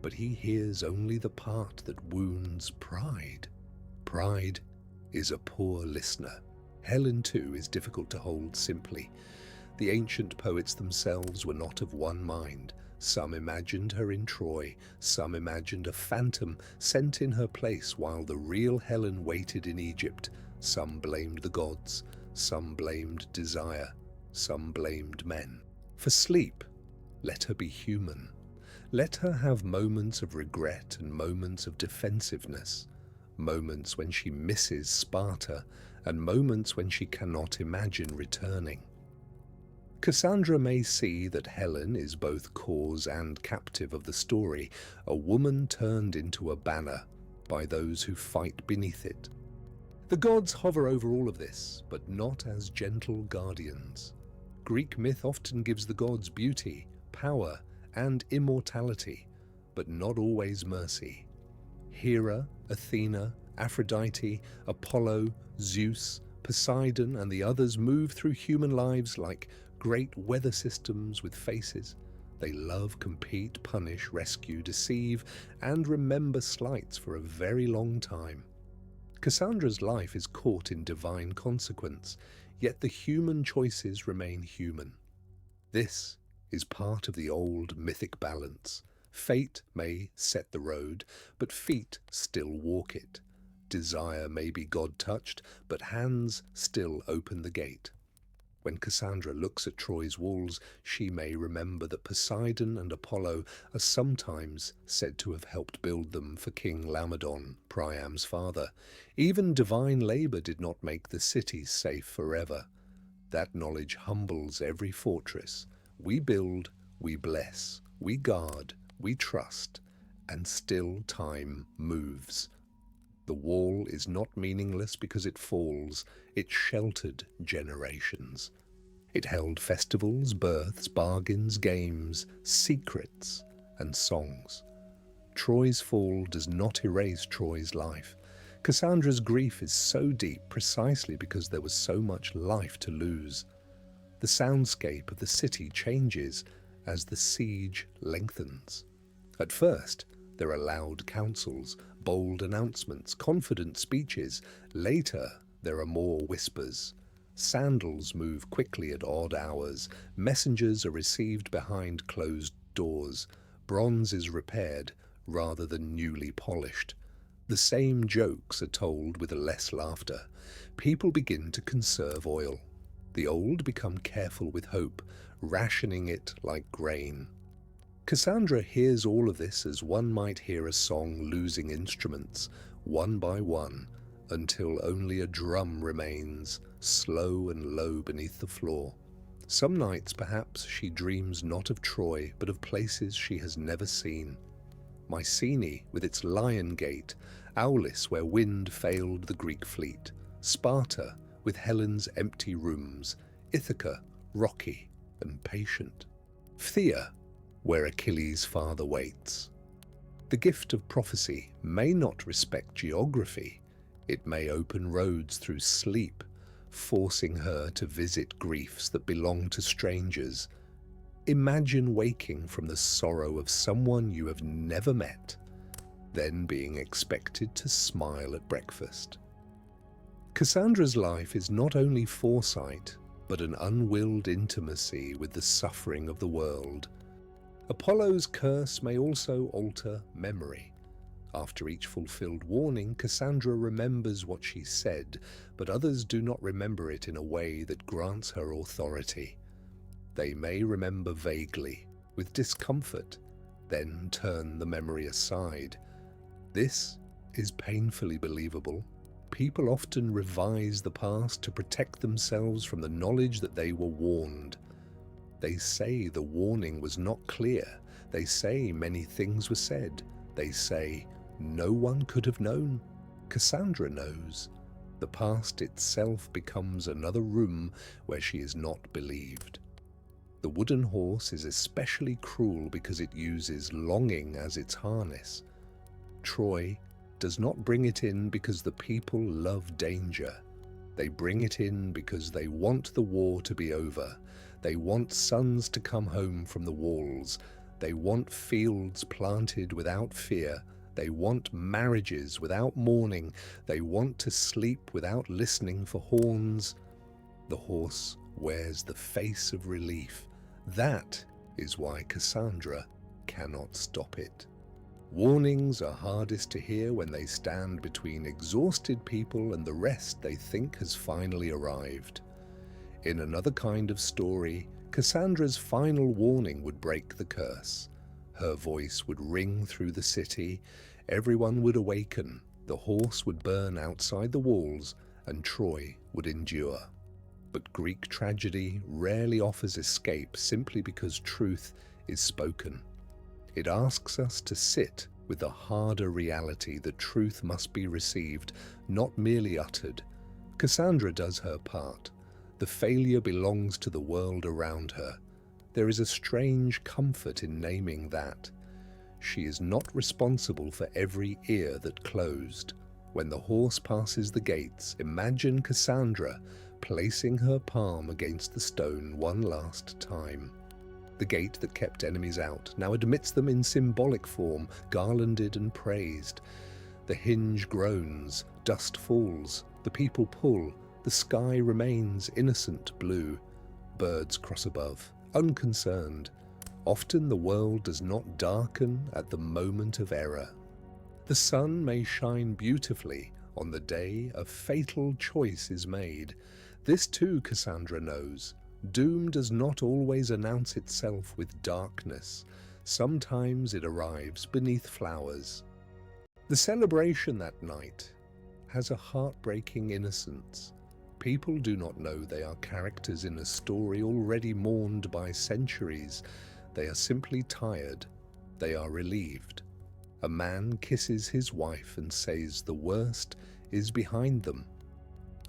but he hears only the part that wounds pride. Pride is a poor listener. Helen, too, is difficult to hold simply. The ancient poets themselves were not of one mind. Some imagined her in Troy, some imagined a phantom sent in her place while the real Helen waited in Egypt. Some blamed the gods, some blamed desire, some blamed men. For sleep, let her be human. Let her have moments of regret and moments of defensiveness, moments when she misses Sparta and moments when she cannot imagine returning. Cassandra may see that Helen is both cause and captive of the story, a woman turned into a banner by those who fight beneath it. The gods hover over all of this, but not as gentle guardians. Greek myth often gives the gods beauty, power, and immortality, but not always mercy. Hera, Athena, Aphrodite, Apollo, Zeus, Poseidon, and the others move through human lives like great weather systems with faces. They love, compete, punish, rescue, deceive, and remember slights for a very long time. Cassandra's life is caught in divine consequence, yet the human choices remain human. This is part of the old mythic balance. Fate may set the road, but feet still walk it. Desire may be God-touched, but hands still open the gate. When Cassandra looks at Troy's walls, she may remember that Poseidon and Apollo are sometimes said to have helped build them for King Laomedon, Priam's father. Even divine labor did not make the city safe forever. That knowledge humbles every fortress. We build, we bless, we guard, we trust, and still time moves. The wall is not meaningless because it falls. It sheltered generations. It held festivals, births, bargains, games, secrets, and songs. Troy's fall does not erase Troy's life. Cassandra's grief is so deep precisely because there was so much life to lose. The soundscape of the city changes as the siege lengthens. At first, there are loud councils, bold announcements, confident speeches. Later, there are more whispers. Sandals move quickly at odd hours. Messengers are received behind closed doors. Bronze is repaired rather than newly polished. The same jokes are told with less laughter. People begin to conserve oil. The old become careful with hope, rationing it like grain. Cassandra hears all of this as one might hear a song losing instruments, one by one, until only a drum remains, slow and low beneath the floor. Some nights, perhaps, she dreams not of Troy, but of places she has never seen. Mycenae, with its lion gate, Aulis, where wind failed the Greek fleet, Sparta, with Helen's empty rooms, Ithaca, rocky and patient, Phthia, where Achilles' father waits. The gift of prophecy may not respect geography. It may open roads through sleep, forcing her to visit griefs that belong to strangers. Imagine waking from the sorrow of someone you have never met, then being expected to smile at breakfast. Cassandra's life is not only foresight, but an unwilled intimacy with the suffering of the world. Apollo's curse may also alter memory. After each fulfilled warning, Cassandra remembers what she said, but others do not remember it in a way that grants her authority. They may remember vaguely, with discomfort, then turn the memory aside. This is painfully believable. People often revise the past to protect themselves from the knowledge that they were warned. They say the warning was not clear. They say many things were said. They say no one could have known. Cassandra knows. The past itself becomes another room where she is not believed. The wooden horse is especially cruel because it uses longing as its harness. Troy does not bring it in because the people love danger. They bring it in because they want the war to be over. They want sons to come home from the walls. They want fields planted without fear. They want marriages without mourning. They want to sleep without listening for horns. The horse wears the face of relief. That is why Cassandra cannot stop it. Warnings are hardest to hear when they stand between exhausted people and the rest they think has finally arrived. In another kind of story, Cassandra's final warning would break the curse. Her voice would ring through the city, everyone would awaken, the horse would burn outside the walls, and Troy would endure. But Greek tragedy rarely offers escape simply because truth is spoken. It asks us to sit with the harder reality that truth must be received, not merely uttered. Cassandra does her part. The failure belongs to the world around her. There is a strange comfort in naming that. She is not responsible for every ear that closed. When the horse passes the gates, imagine Cassandra placing her palm against the stone one last time. The gate that kept enemies out now admits them in symbolic form, garlanded and praised. The hinge groans, dust falls, the people pull, the sky remains innocent blue. Birds cross above, unconcerned. Often the world does not darken at the moment of error. The sun may shine beautifully on the day a fatal choice is made. This too Cassandra knows. Doom does not always announce itself with darkness. Sometimes it arrives beneath flowers. The celebration that night has a heartbreaking innocence. People do not know they are characters in a story already mourned by centuries. They are simply tired. They are relieved. A man kisses his wife and says the worst is behind them.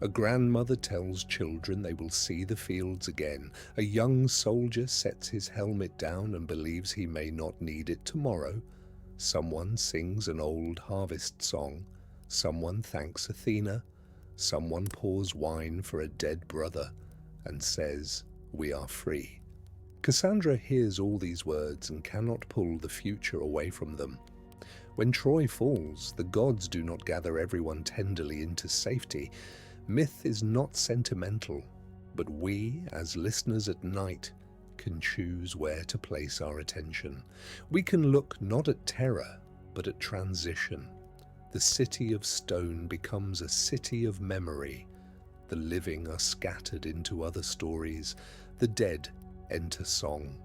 A grandmother tells children they will see the fields again. A young soldier sets his helmet down and believes he may not need it tomorrow. Someone sings an old harvest song. Someone thanks Athena. Someone pours wine for a dead brother and says, "We are free." Cassandra hears all these words and cannot pull the future away from them. When Troy falls, the gods do not gather everyone tenderly into safety. Myth is not sentimental, but we, as listeners at night, can choose where to place our attention. We can look not at terror, but at transition. The city of stone becomes a city of memory. The living are scattered into other stories. The dead enter song.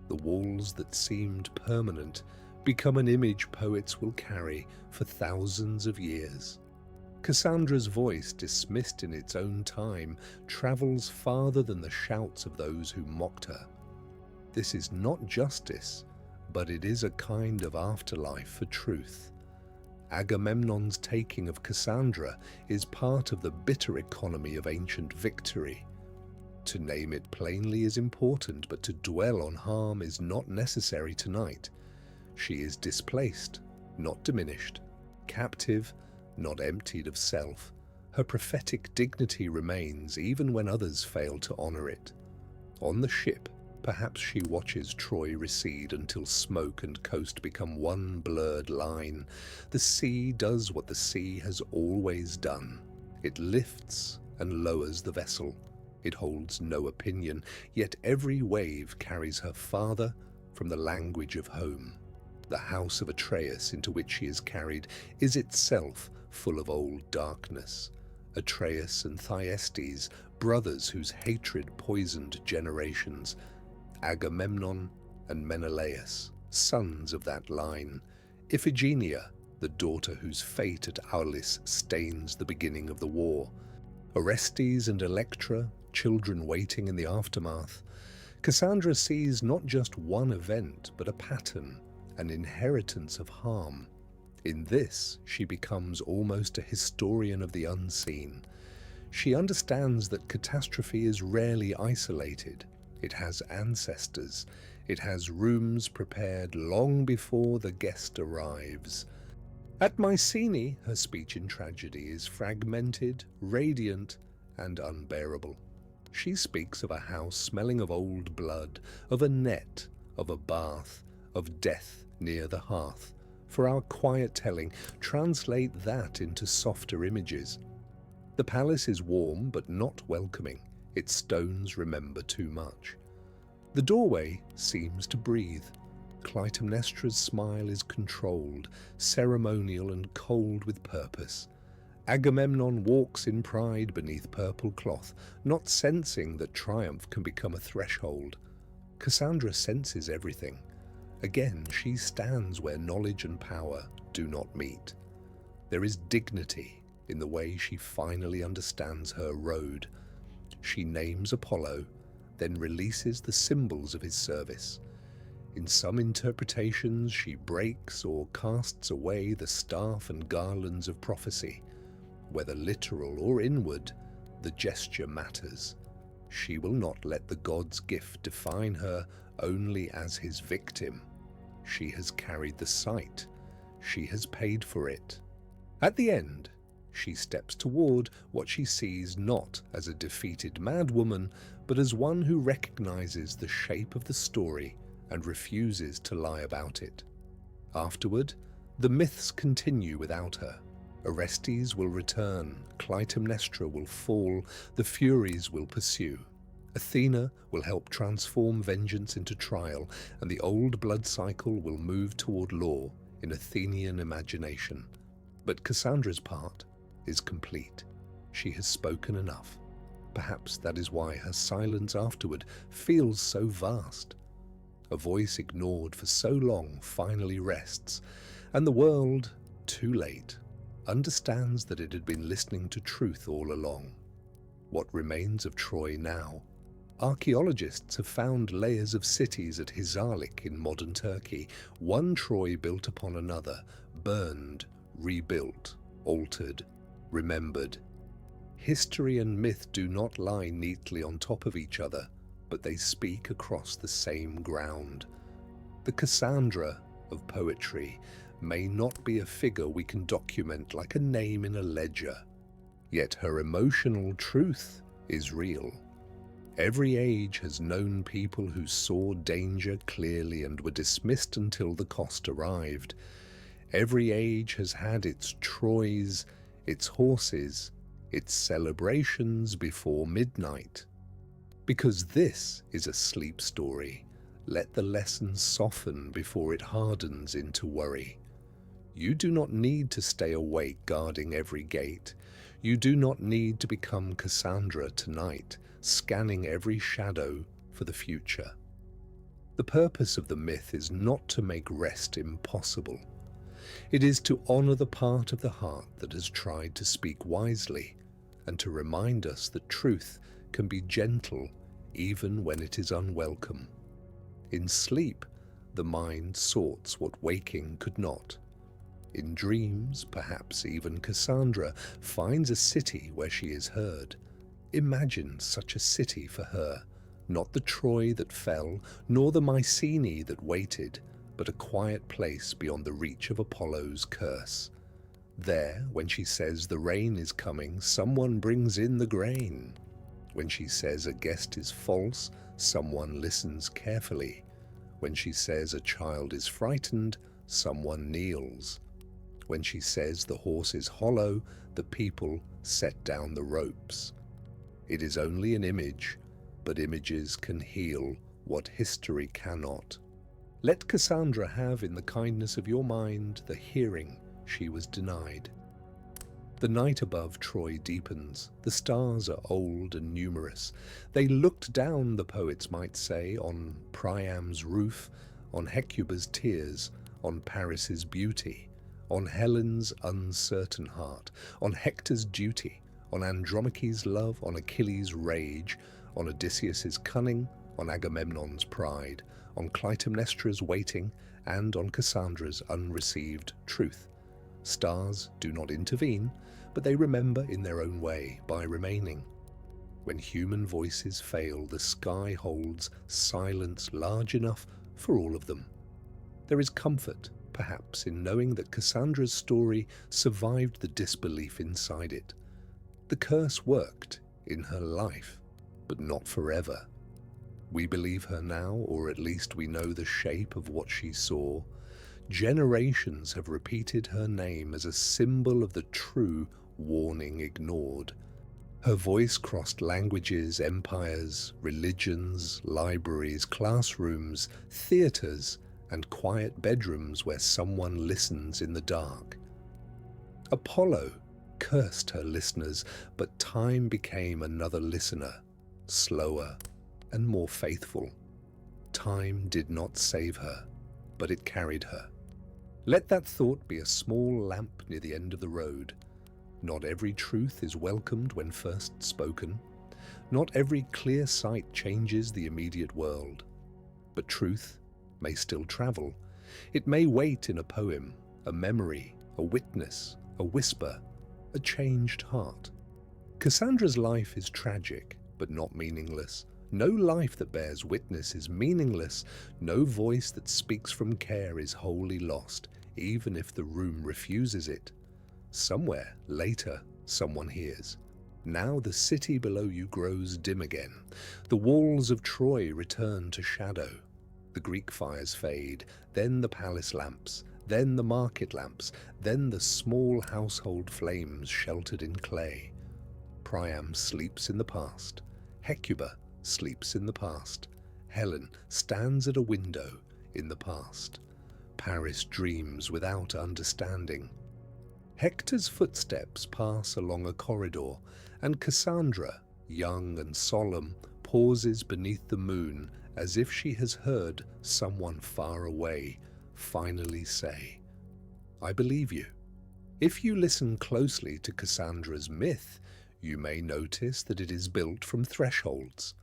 The walls that seemed permanent become an image poets will carry for thousands of years. Cassandra's voice, dismissed in its own time, travels farther than the shouts of those who mocked her. This is not justice, but it is a kind of afterlife for truth. Agamemnon's taking of Cassandra is part of the bitter economy of ancient victory. To name it plainly is important, but to dwell on harm is not necessary tonight. She is displaced, not diminished, captive, not emptied of self. Her prophetic dignity remains even when others fail to honor it. On the ship, perhaps she watches Troy recede until smoke and coast become one blurred line. The sea does what the sea has always done. It lifts and lowers the vessel. It holds no opinion, yet every wave carries her farther from the language of home. The house of Atreus into which she is carried is itself full of old darkness. Atreus and Thyestes, brothers whose hatred poisoned generations. Agamemnon and Menelaus, sons of that line. Iphigenia, the daughter whose fate at Aulis stains the beginning of the war. Orestes and Electra, children waiting in the aftermath. Cassandra sees not just one event, but a pattern, an inheritance of harm. In this, she becomes almost a historian of the unseen. She understands that catastrophe is rarely isolated. It has ancestors. It has rooms prepared long before the guest arrives. At Mycenae, her speech in tragedy is fragmented, radiant, and unbearable. She speaks of a house smelling of old blood, of a net, of a bath, of death near the hearth. For our quiet telling, translate that into softer images. The palace is warm but not welcoming. Its stones remember too much. The doorway seems to breathe. Clytemnestra's smile is controlled, ceremonial and cold with purpose. Agamemnon walks in pride beneath purple cloth, not sensing that triumph can become a threshold. Cassandra senses everything. Again, she stands where knowledge and power do not meet. There is dignity in the way she finally understands her road. She names Apollo, then releases the symbols of his service. In some interpretations, she breaks or casts away the staff and garlands of prophecy. Whether literal or inward, the gesture matters. She will not let the god's gift define her only as his victim. She has carried the sight. She has paid for it. At the end, she steps toward what she sees not as a defeated madwoman, but as one who recognizes the shape of the story and refuses to lie about it. Afterward, the myths continue without her. Orestes will return, Clytemnestra will fall, the Furies will pursue. Athena will help transform vengeance into trial, and the old blood cycle will move toward law in Athenian imagination. But Cassandra's part is complete. She has spoken enough. Perhaps that is why her silence afterward feels so vast. A voice ignored for so long finally rests, and the world, too late, understands that it had been listening to truth all along. What remains of Troy now? Archaeologists have found layers of cities at Hisarlik in modern Turkey, one Troy built upon another, burned, rebuilt, altered, remembered. History and myth do not lie neatly on top of each other, but they speak across the same ground. The Cassandra of poetry may not be a figure we can document like a name in a ledger, yet her emotional truth is real. Every age has known people who saw danger clearly and were dismissed until the cost arrived. Every age has had its Troys, its horses, its celebrations before midnight. Because this is a sleep story, let the lesson soften before it hardens into worry. You do not need to stay awake guarding every gate. You do not need to become Cassandra tonight, scanning every shadow for the future. The purpose of the myth is not to make rest impossible. It is to honor the part of the heart that has tried to speak wisely, and to remind us that truth can be gentle even when it is unwelcome. In sleep, the mind sorts what waking could not. In dreams, perhaps even Cassandra finds a city where she is heard. Imagine such a city for her, not the Troy that fell, nor the Mycenae that waited, but a quiet place beyond the reach of Apollo's curse. There, when she says the rain is coming, someone brings in the grain. When she says a guest is false, someone listens carefully. When she says a child is frightened, someone kneels. When she says the horse is hollow, the people set down the ropes. It is only an image, but images can heal what history cannot. Let Cassandra have in the kindness of your mind the hearing she was denied. The night above Troy deepens. The stars are old and numerous. They looked down, the poets might say, on Priam's roof, on Hecuba's tears, on Paris's beauty, on Helen's uncertain heart, on Hector's duty, on Andromache's love, on Achilles' rage, on Odysseus's cunning, on Agamemnon's pride, on Clytemnestra's waiting, and on Cassandra's unreceived truth. Stars do not intervene, but they remember in their own way by remaining. When human voices fail, the sky holds silence large enough for all of them. There is comfort perhaps in knowing that Cassandra's story survived the disbelief inside it. The curse worked in her life, but not forever. We believe her now, or at least we know the shape of what she saw. Generations have repeated her name as a symbol of the true warning ignored. Her voice crossed languages, empires, religions, libraries, classrooms, theaters, and quiet bedrooms where someone listens in the dark. Apollo cursed her listeners, but time became another listener, slower and more faithful. Time did not save her, but it carried her. Let that thought be a small lamp near the end of the road. Not every truth is welcomed when first spoken. Not every clear sight changes the immediate world. But truth may still travel. It may wait in a poem, a memory, a witness, a whisper, a changed heart. Cassandra's life is tragic, but not meaningless. No life that bears witness is meaningless. No voice that speaks from care is wholly lost, even if the room refuses it. Somewhere, later, someone hears. Now the city below you grows dim again. The walls of Troy return to shadow. The Greek fires fade, then the palace lamps, then the market lamps, then the small household flames sheltered in clay. Priam sleeps in the past. Hecuba sleeps in the past. Helen stands at a window in the past. Paris dreams without understanding. Hector's footsteps pass along a corridor, and Cassandra, young and solemn, pauses beneath the moon as if she has heard someone far away finally say, "I believe you." If you listen closely to Cassandra's myth, you may notice that it is built from thresholds.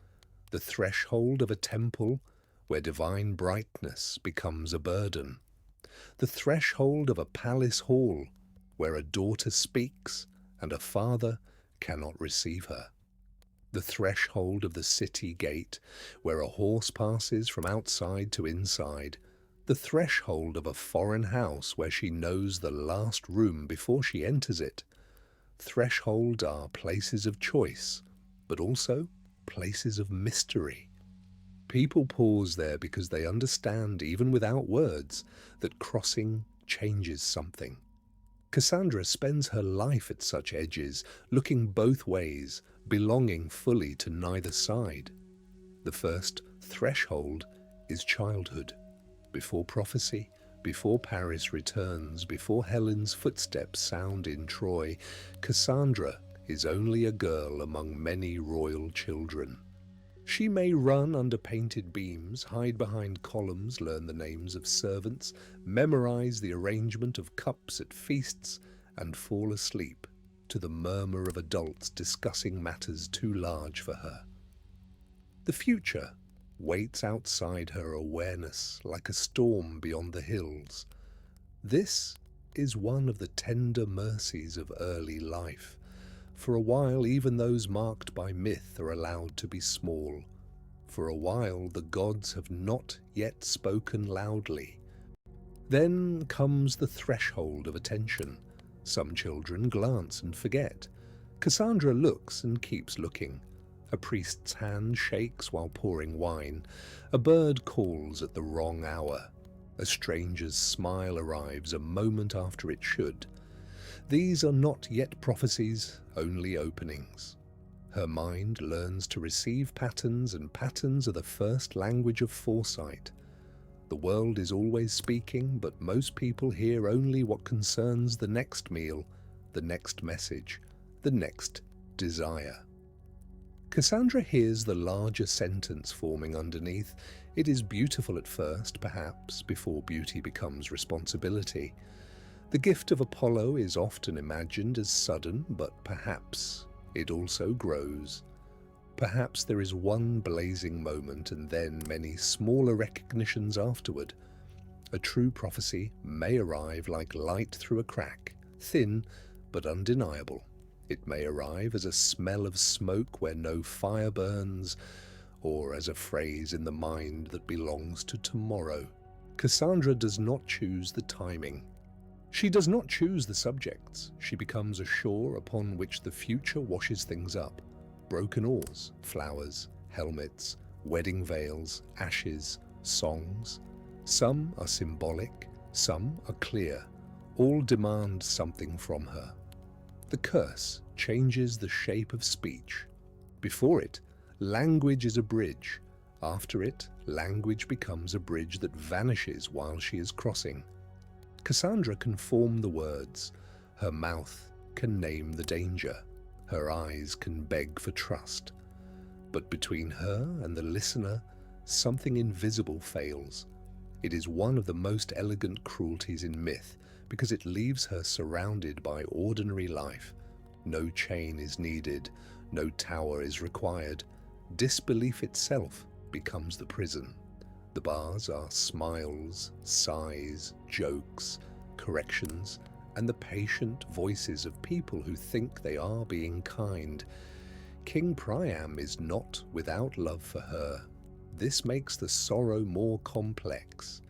The threshold of a temple where divine brightness becomes a burden. The threshold of a palace hall where a daughter speaks and a father cannot receive her. The threshold of the city gate where a horse passes from outside to inside. The threshold of a foreign house where she knows the last room before she enters it. Thresholds are places of choice, but also places of mystery. People pause there because they understand, even without words, that crossing changes something. Cassandra spends her life at such edges, looking both ways, belonging fully to neither side. The first threshold is childhood. Before prophecy, before Paris returns, before Helen's footsteps sound in Troy, Cassandra is only a girl among many royal children. She may run under painted beams, hide behind columns, learn the names of servants, memorize the arrangement of cups at feasts, and fall asleep to the murmur of adults discussing matters too large for her. The future waits outside her awareness like a storm beyond the hills. This is one of the tender mercies of early life. For a while, even those marked by myth are allowed to be small. For a while, the gods have not yet spoken loudly. Then comes the threshold of attention. Some children glance and forget. Cassandra looks and keeps looking. A priest's hand shakes while pouring wine. A bird calls at the wrong hour. A stranger's smile arrives a moment after it should. These are not yet prophecies, only openings. Her mind learns to receive patterns, and patterns are the first language of foresight. The world is always speaking, but most people hear only what concerns the next meal, the next message, the next desire. Cassandra hears the larger sentence forming underneath. It is beautiful at first, perhaps, before beauty becomes responsibility. The gift of Apollo is often imagined as sudden, but perhaps it also grows. Perhaps there is one blazing moment and then many smaller recognitions afterward. A true prophecy may arrive like light through a crack, thin but undeniable. It may arrive as a smell of smoke where no fire burns, or as a phrase in the mind that belongs to tomorrow. Cassandra does not choose the timing. She does not choose the subjects. She becomes a shore upon which the future washes things up. Broken oars, flowers, helmets, wedding veils, ashes, songs. Some are symbolic, some are clear. All demand something from her. The curse changes the shape of speech. Before it, language is a bridge. After it, language becomes a bridge that vanishes while she is crossing. Cassandra can form the words. Her mouth can name the danger. Her eyes can beg for trust. But between her and the listener, something invisible fails. It is one of the most elegant cruelties in myth because it leaves her surrounded by ordinary life. No chain is needed, no tower is required. Disbelief itself becomes the prison. The bars are smiles, sighs, jokes, corrections, and the patient voices of people who think they are being kind. King Priam is not without love for her. This makes the sorrow more complex.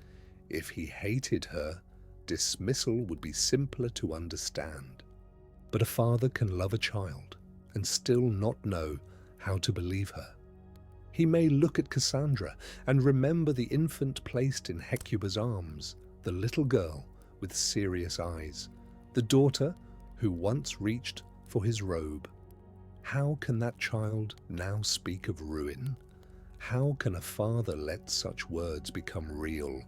If he hated her, dismissal would be simpler to understand. But a father can love a child and still not know how to believe her. He may look at Cassandra and remember the infant placed in Hecuba's arms, the little girl with serious eyes, the daughter who once reached for his robe. How can that child now speak of ruin? How can a father let such words become real?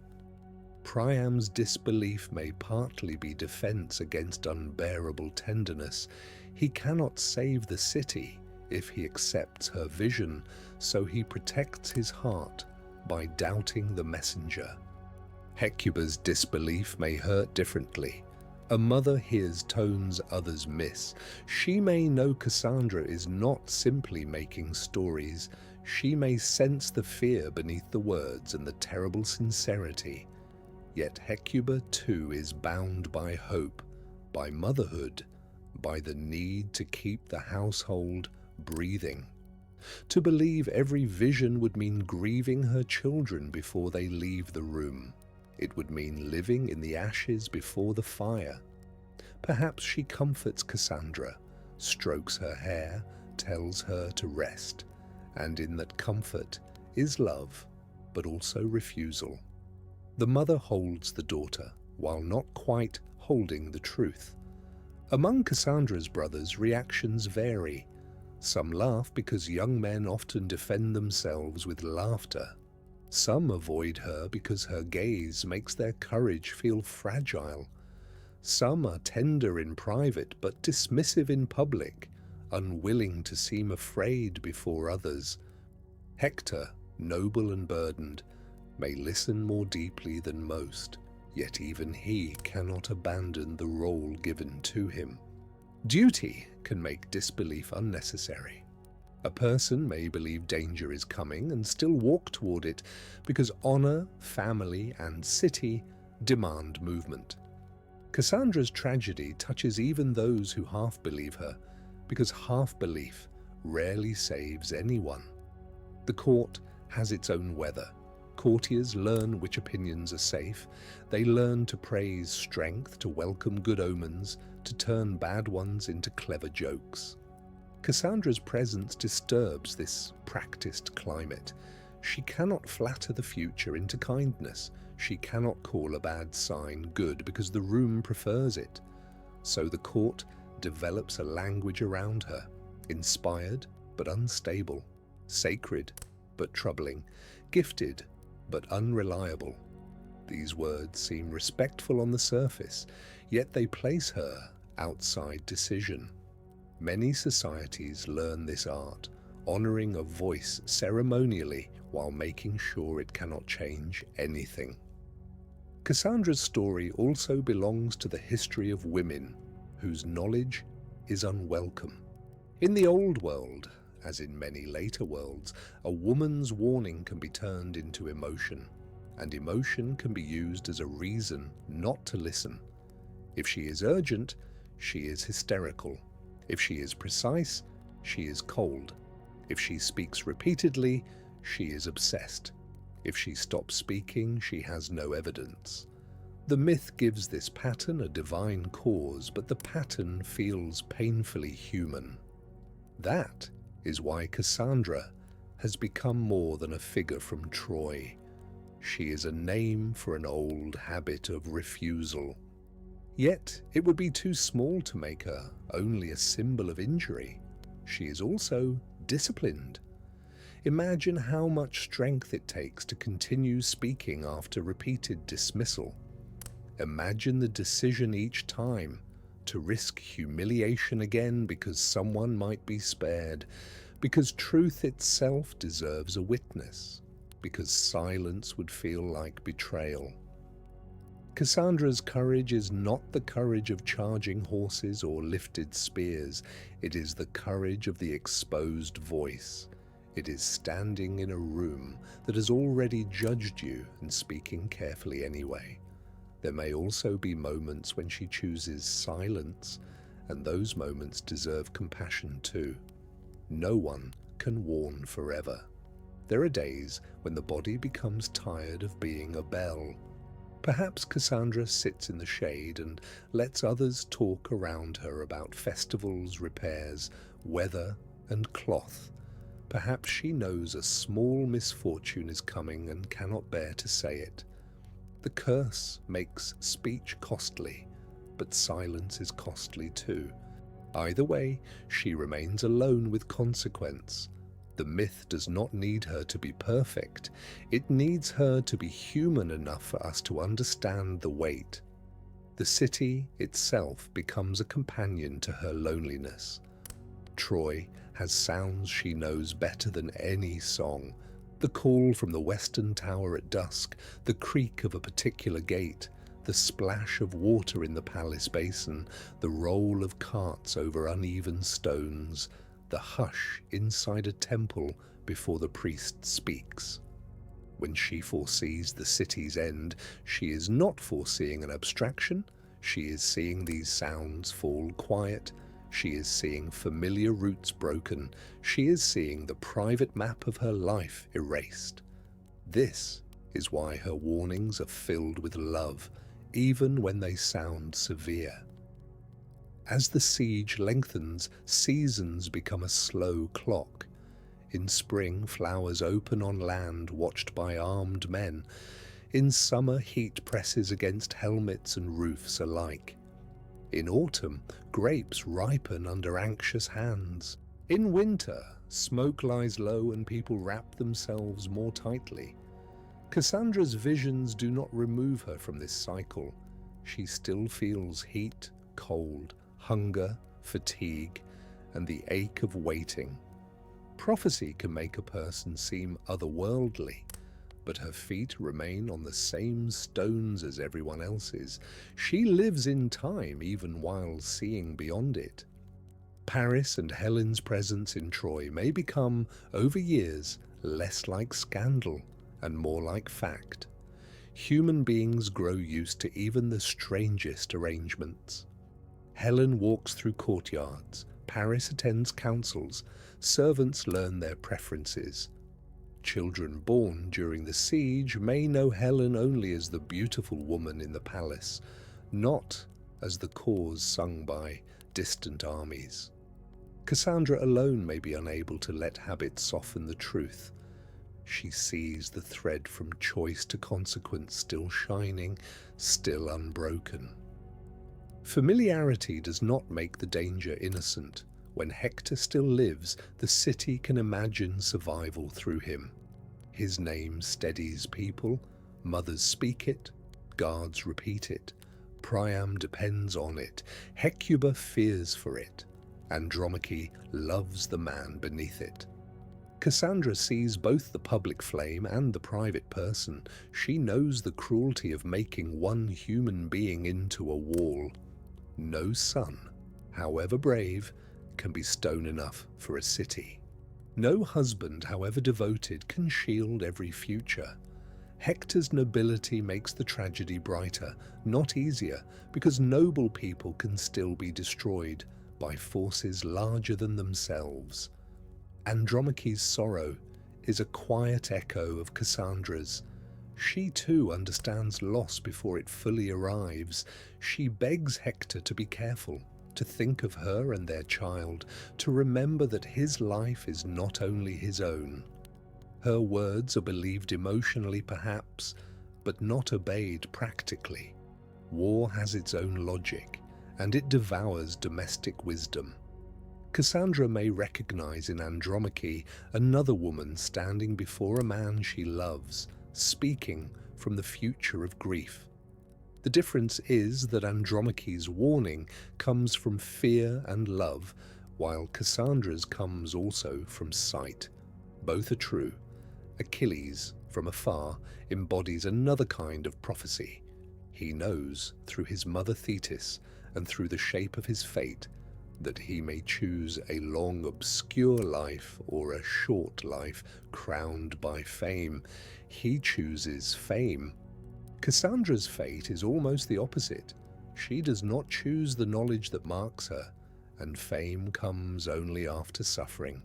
Priam's disbelief may partly be defense against unbearable tenderness. He cannot save the city if he accepts her vision, so he protects his heart by doubting the messenger. Hecuba's disbelief may hurt differently. A mother hears tones others miss. She may know Cassandra is not simply making stories. She may sense the fear beneath the words and the terrible sincerity. Yet Hecuba too is bound by hope, by motherhood, by the need to keep the household breathing. To believe every vision would mean grieving her children before they leave the room. It would mean living in the ashes before the fire. Perhaps she comforts Cassandra, strokes her hair, tells her to rest, and in that comfort is love, but also refusal. The mother holds the daughter, while not quite holding the truth. Among Cassandra's brothers, reactions vary. Some laugh because young men often defend themselves with laughter. Some avoid her because her gaze makes their courage feel fragile. Some are tender in private but dismissive in public, unwilling to seem afraid before others. Hector, noble and burdened, may listen more deeply than most, yet even he cannot abandon the role given to him. Duty can make disbelief unnecessary. A person may believe danger is coming and still walk toward it because honor, family, and city demand movement. Cassandra's tragedy touches even those who half believe her, because half-belief rarely saves anyone. The court has its own weather. Courtiers learn which opinions are safe. They learn to praise strength, to welcome good omens, to turn bad ones into clever jokes. Cassandra's presence disturbs this practiced climate. She cannot flatter the future into kindness. She cannot call a bad sign good because the room prefers it. So the court develops a language around her, inspired but unstable, sacred but troubling, gifted but unreliable. These words seem respectful on the surface, yet they place her outside decision. Many societies learn this art, honoring a voice ceremonially while making sure it cannot change anything. Cassandra's story also belongs to the history of women whose knowledge is unwelcome. In the old world, as in many later worlds, a woman's warning can be turned into emotion, and emotion can be used as a reason not to listen. If she is urgent, she is hysterical. If she is precise, she is cold. If she speaks repeatedly, she is obsessed. If she stops speaking, she has no evidence. The myth gives this pattern a divine cause, but the pattern feels painfully human. That is why Cassandra has become more than a figure from Troy. She is a name for an old habit of refusal. Yet it would be too small to make her only a symbol of injury. She is also disciplined. Imagine how much strength it takes to continue speaking after repeated dismissal. Imagine the decision each time to risk humiliation again because someone might be spared, because truth itself deserves a witness, because silence would feel like betrayal. Cassandra's courage is not the courage of charging horses or lifted spears. It is the courage of the exposed voice. It is standing in a room that has already judged you and speaking carefully anyway. There may also be moments when she chooses silence, and those moments deserve compassion too. No one can warn forever. There are days when the body becomes tired of being a bell. Perhaps Cassandra sits in the shade and lets others talk around her about festivals, repairs, weather, and cloth. Perhaps she knows a small misfortune is coming and cannot bear to say it. The curse makes speech costly, but silence is costly too. Either way, she remains alone with consequence. The myth does not need her to be perfect. It needs her to be human enough for us to understand the weight. The city itself becomes a companion to her loneliness. Troy has sounds she knows better than any song. The call from the western tower at dusk, the creak of a particular gate, the splash of water in the palace basin, the roll of carts over uneven stones, the hush inside a temple before the priest speaks. When she foresees the city's end, she is not foreseeing an abstraction. She is seeing these sounds fall quiet. She is seeing familiar routes broken. She is seeing the private map of her life erased. This is why her warnings are filled with love, even when they sound severe. As the siege lengthens, seasons become a slow clock. In spring, flowers open on land watched by armed men. In summer, heat presses against helmets and roofs alike. In autumn, grapes ripen under anxious hands. In winter, smoke lies low and people wrap themselves more tightly. Cassandra's visions do not remove her from this cycle. She still feels heat, cold, hunger, fatigue, and the ache of waiting. Prophecy can make a person seem otherworldly, but her feet remain on the same stones as everyone else's. She lives in time even while seeing beyond it. Paris and Helen's presence in Troy may become, over years, less like scandal and more like fact. Human beings grow used to even the strangest arrangements. Helen walks through courtyards, Paris attends councils, servants learn their preferences. Children born during the siege may know Helen only as the beautiful woman in the palace, not as the cause sung by distant armies. Cassandra alone may be unable to let habit soften the truth. She sees the thread from choice to consequence still shining, still unbroken. Familiarity does not make the danger innocent. When Hector still lives, the city can imagine survival through him. His name steadies people, mothers speak it, guards repeat it, Priam depends on it, Hecuba fears for it, Andromache loves the man beneath it. Cassandra sees both the public flame and the private person. She knows the cruelty of making one human being into a wall. No son, however brave, can be stone enough for a city. No husband, however devoted, can shield every future. Hector's nobility makes the tragedy brighter, not easier, because noble people can still be destroyed by forces larger than themselves. Andromache's sorrow is a quiet echo of Cassandra's. She too understands loss before it fully arrives. She begs Hector to be careful, to think of her and their child, to remember that his life is not only his own. Her words are believed emotionally perhaps, but not obeyed practically. War has its own logic, and it devours domestic wisdom. Cassandra may recognize in Andromache another woman standing before a man she loves, speaking from the future of grief. The difference is that Andromache's warning comes from fear and love, while Cassandra's comes also from sight. Both are true. Achilles, from afar, embodies another kind of prophecy. He knows, through his mother Thetis and through the shape of his fate, that he may choose a long, obscure life or a short life crowned by fame. He chooses fame. Cassandra's fate is almost the opposite. She does not choose the knowledge that marks her, and fame comes only after suffering.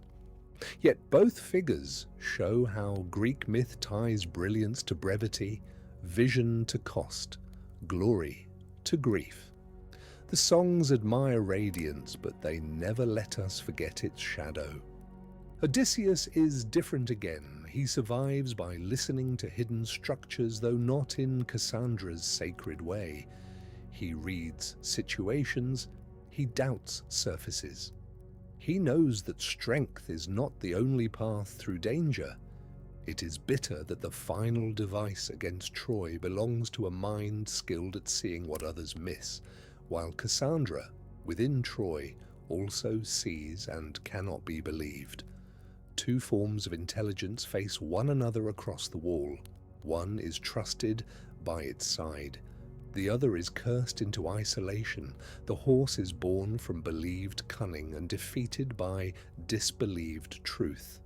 Yet both figures show how Greek myth ties brilliance to brevity, vision to cost, glory to grief. The songs admire radiance, but they never let us forget its shadow. Odysseus is different again. He survives by listening to hidden structures, though not in Cassandra's sacred way. He reads situations, he doubts surfaces. He knows that strength is not the only path through danger. It is bitter that the final device against Troy belongs to a mind skilled at seeing what others miss, while Cassandra, within Troy, also sees and cannot be believed. Two forms of intelligence face one another across the wall. One is trusted by its side. The other is cursed into isolation. The horse is born from believed cunning and defeated by disbelieved truth.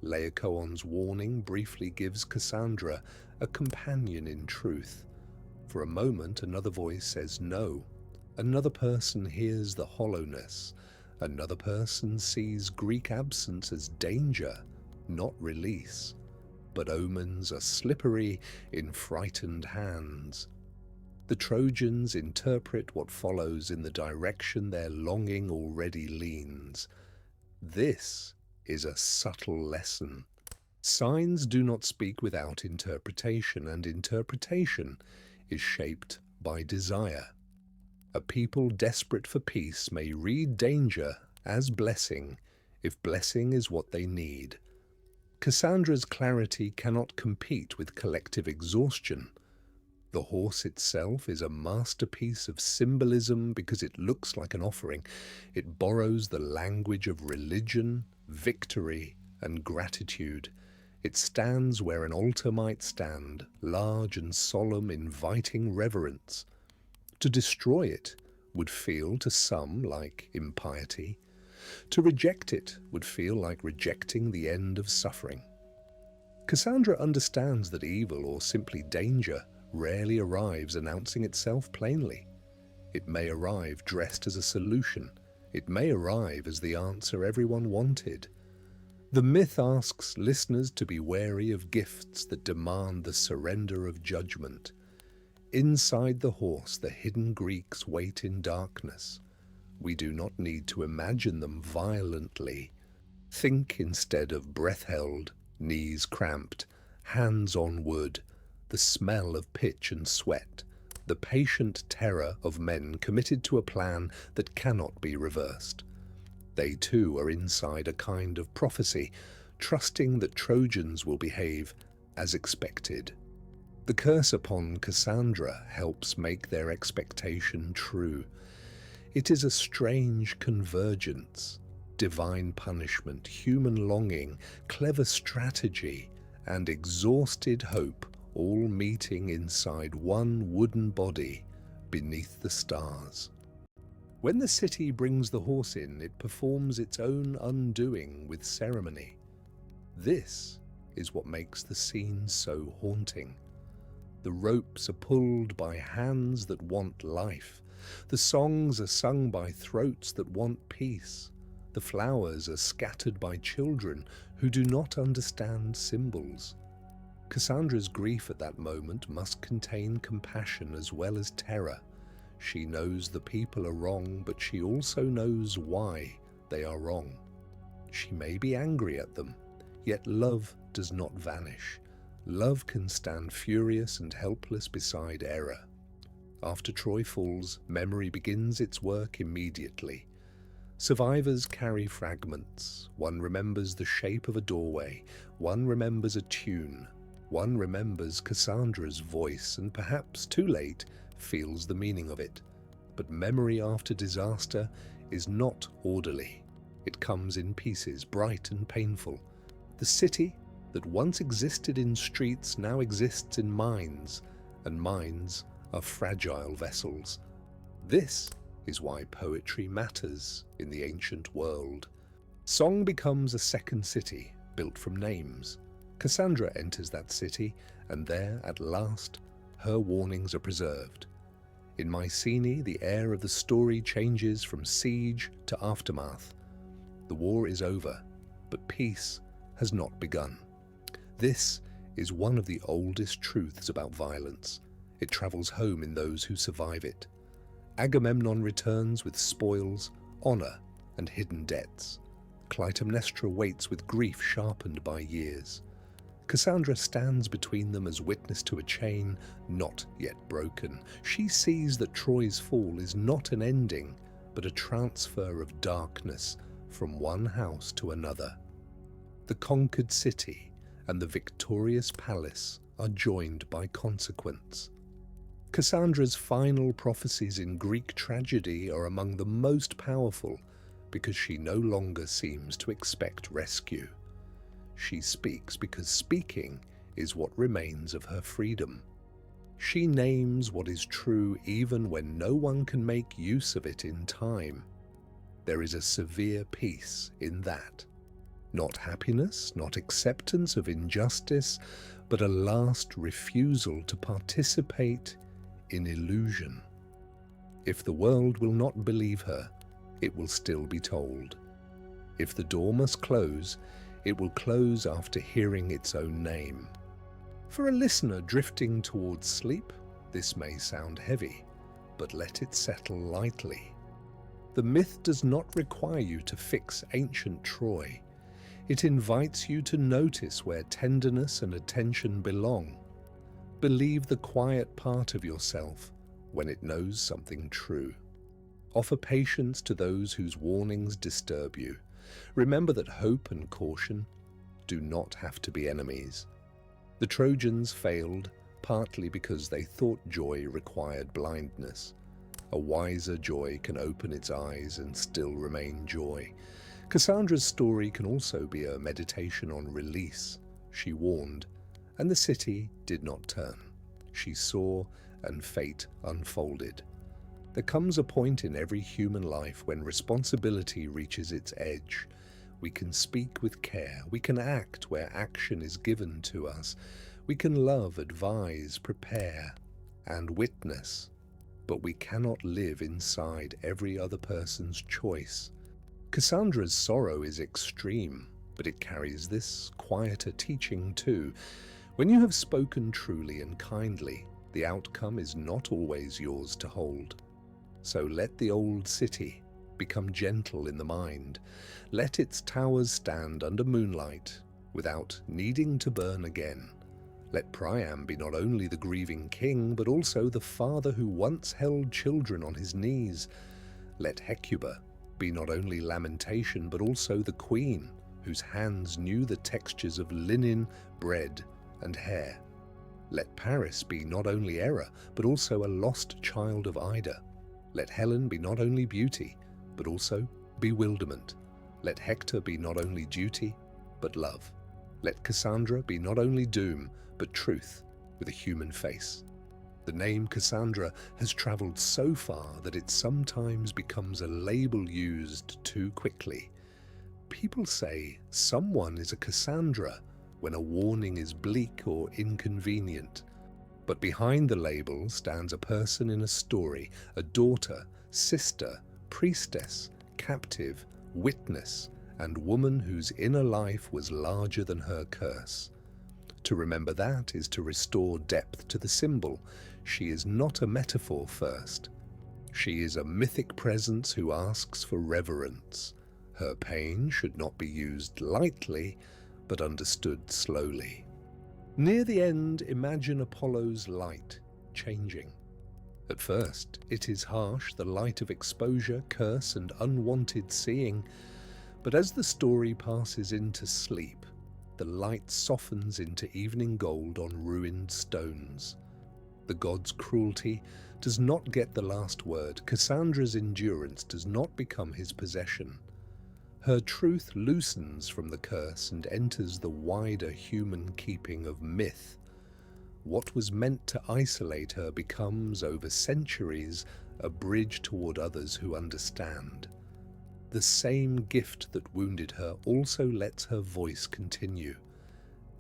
Laocoon's warning briefly gives Cassandra a companion in truth. For a moment, another voice says no. Another person hears the hollowness. Another person sees Greek absence as danger, not release. But omens are slippery in frightened hands. The Trojans interpret what follows in the direction their longing already leans. This is a subtle lesson. Signs do not speak without interpretation, and interpretation is shaped by desire. A people desperate for peace may read danger as blessing, if blessing is what they need. Cassandra's clarity cannot compete with collective exhaustion. The horse itself is a masterpiece of symbolism because it looks like an offering. It borrows the language of religion, victory, and gratitude. It stands where an altar might stand, large and solemn, inviting reverence. To destroy it would feel to some like impiety. To reject it would feel like rejecting the end of suffering. Cassandra understands that evil, or simply danger, rarely arrives announcing itself plainly. It may arrive dressed as a solution. It may arrive as the answer everyone wanted. The myth asks listeners to be wary of gifts that demand the surrender of judgment. Inside the horse, the hidden Greeks wait in darkness. We do not need to imagine them violently. Think instead of breath held, knees cramped, hands on wood, the smell of pitch and sweat, the patient terror of men committed to a plan that cannot be reversed. They too are inside a kind of prophecy, trusting that Trojans will behave as expected. The curse upon Cassandra helps make their expectation true. It is a strange convergence, divine punishment, human longing, clever strategy, and exhausted hope, all meeting inside one wooden body beneath the stars. When the city brings the horse in, it performs its own undoing with ceremony. This is what makes the scene so haunting. The ropes are pulled by hands that want life. The songs are sung by throats that want peace. The flowers are scattered by children who do not understand symbols. Cassandra's grief at that moment must contain compassion as well as terror. She knows the people are wrong, but she also knows why they are wrong. She may be angry at them, yet love does not vanish. Love can stand furious and helpless beside error. After Troy falls, memory begins its work immediately. Survivors carry fragments. One remembers the shape of a doorway, one remembers a tune, one remembers Cassandra's voice and perhaps too late feels the meaning of it. But memory after disaster is not orderly. It comes in pieces, bright and painful. The city that once existed in streets now exists in minds, and minds are fragile vessels. This is why poetry matters in the ancient world. Song becomes a second city, built from names. Cassandra enters that city, and there, at last, her warnings are preserved. In Mycenae, the air of the story changes from siege to aftermath. The war is over, but peace has not begun. This is one of the oldest truths about violence. It travels home in those who survive it. Agamemnon returns with spoils, honor, and hidden debts. Clytemnestra waits with grief sharpened by years. Cassandra stands between them as witness to a chain not yet broken. She sees that Troy's fall is not an ending, but a transfer of darkness from one house to another. The conquered city and the victorious palace are joined by consequence. Cassandra's final prophecies in Greek tragedy are among the most powerful because she no longer seems to expect rescue. She speaks because speaking is what remains of her freedom. She names what is true even when no one can make use of it in time. There is a severe peace in that. Not happiness, not acceptance of injustice, but a last refusal to participate in illusion. If the world will not believe her, it will still be told. If the door must close, it will close after hearing its own name. For a listener drifting towards sleep, this may sound heavy, but let it settle lightly. The myth does not require you to fix ancient Troy. It invites you to notice where tenderness and attention belong. Believe the quiet part of yourself when it knows something true. Offer patience to those whose warnings disturb you. Remember that hope and caution do not have to be enemies. The Trojans failed partly because they thought joy required blindness. A wiser joy can open its eyes and still remain joy. Cassandra's story can also be a meditation on release. She warned, and the city did not turn. She saw, and fate unfolded. There comes a point in every human life when responsibility reaches its edge. We can speak with care. We can act where action is given to us. We can love, advise, prepare, and witness. But we cannot live inside every other person's choice. Cassandra's sorrow is extreme, but it carries this quieter teaching too. When you have spoken truly and kindly, the outcome is not always yours to hold. So let the old city become gentle in the mind. Let its towers stand under moonlight without needing to burn again. Let Priam be not only the grieving king, but also the father who once held children on his knees. Let Hecuba be not only lamentation, but also the queen whose hands knew the textures of linen, bread, and hair. Let Paris be not only error, but also a lost child of Ida. Let Helen be not only beauty, but also bewilderment. Let Hector be not only duty, but love. Let Cassandra be not only doom, but truth with a human face. The name Cassandra has traveled so far that it sometimes becomes a label used too quickly. People say someone is a Cassandra when a warning is bleak or inconvenient. But behind the label stands a person in a story, a daughter, sister, priestess, captive, witness, and woman whose inner life was larger than her curse. To remember that is to restore depth to the symbol. She is not a metaphor first. She is a mythic presence who asks for reverence. Her pain should not be used lightly, but understood slowly. Near the end, imagine Apollo's light changing. At first, it is harsh, the light of exposure, curse, and unwanted seeing. But as the story passes into sleep, the light softens into evening gold on ruined stones. The god's cruelty does not get the last word. Cassandra's endurance does not become his possession. Her truth loosens from the curse and enters the wider human keeping of myth. What was meant to isolate her becomes, over centuries, a bridge toward others who understand. The same gift that wounded her also lets her voice continue.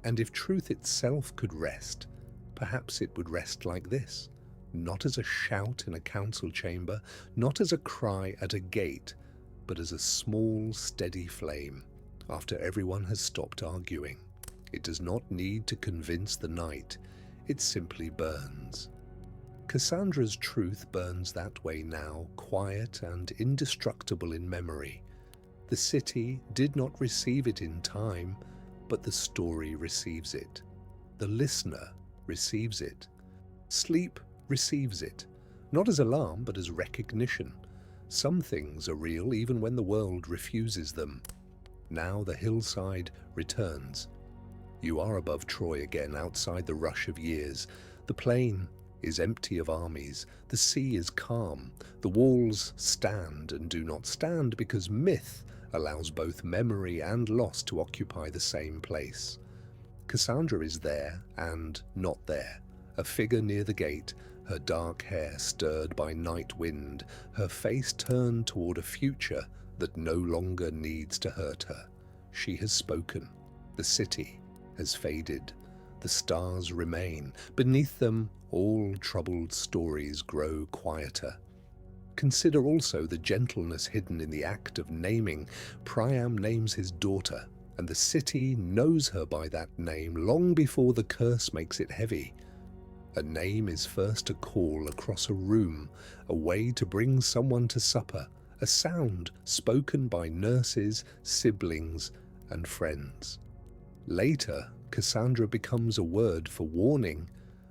And if truth itself could rest, perhaps it would rest like this, not as a shout in a council chamber, not as a cry at a gate, but as a small, steady flame, after everyone has stopped arguing. It does not need to convince the night, it simply burns. Cassandra's truth burns that way now, quiet and indestructible in memory. The city did not receive it in time, but the story receives it. The listener receives it. Sleep receives it, not as alarm, but as recognition. Some things are real even when the world refuses them. Now the hillside returns. You are above Troy again, outside the rush of years. The plain is empty of armies. The sea is calm. The walls stand and do not stand because myth allows both memory and loss to occupy the same place. Cassandra is there and not there, a figure near the gate, her dark hair stirred by night wind, her face turned toward a future that no longer needs to hurt her. She has spoken. The city has faded. The stars remain. Beneath them, all troubled stories grow quieter. Consider also the gentleness hidden in the act of naming. Priam names his daughter, and the city knows her by that name long before the curse makes it heavy. A name is first a call across a room, a way to bring someone to supper, a sound spoken by nurses, siblings, and friends. Later, Cassandra becomes a word for warning,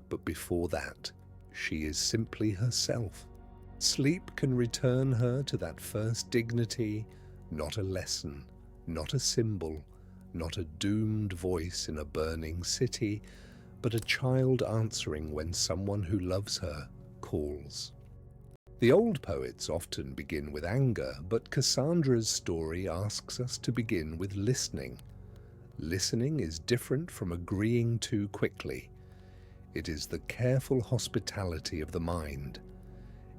but before that, she is simply herself. Sleep can return her to that first dignity, not a lesson, not a symbol, not a doomed voice in a burning city, but a child answering when someone who loves her calls. The old poets often begin with anger, but Cassandra's story asks us to begin with listening. Listening is different from agreeing too quickly. It is the careful hospitality of the mind.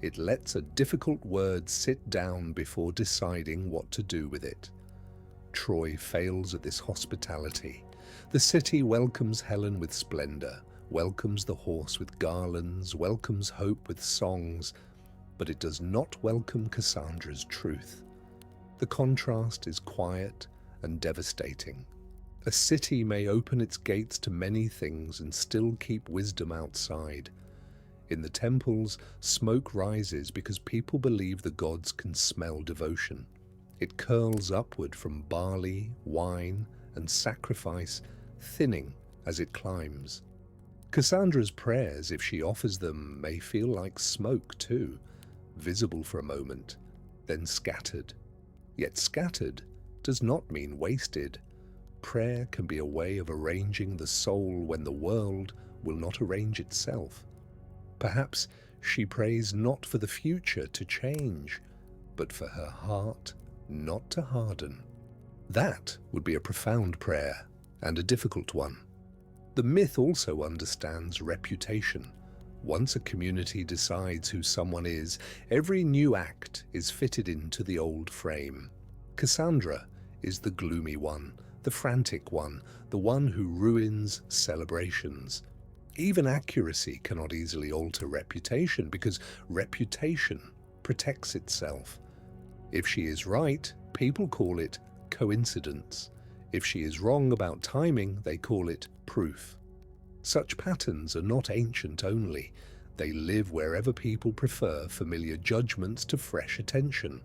It lets a difficult word sit down before deciding what to do with it. Troy fails at this hospitality. The city welcomes Helen with splendor, welcomes the horse with garlands, welcomes hope with songs, but it does not welcome Cassandra's truth. The contrast is quiet and devastating. A city may open its gates to many things and still keep wisdom outside. In the temples, smoke rises because people believe the gods can smell devotion. It curls upward from barley, wine, and sacrifice, thinning as it climbs. Cassandra's prayers, if she offers them, may feel like smoke too, visible for a moment, then scattered. Yet scattered does not mean wasted. Prayer can be a way of arranging the soul when the world will not arrange itself. Perhaps she prays not for the future to change, but for her heart not to harden. That would be a profound prayer, and a difficult one. The myth also understands reputation. Once a community decides who someone is, every new act is fitted into the old frame. Cassandra is the gloomy one, the frantic one, the one who ruins celebrations. Even accuracy cannot easily alter reputation because reputation protects itself. If she is right, people call it coincidence. If she is wrong about timing, they call it proof. Such patterns are not ancient only. They live wherever people prefer familiar judgments to fresh attention.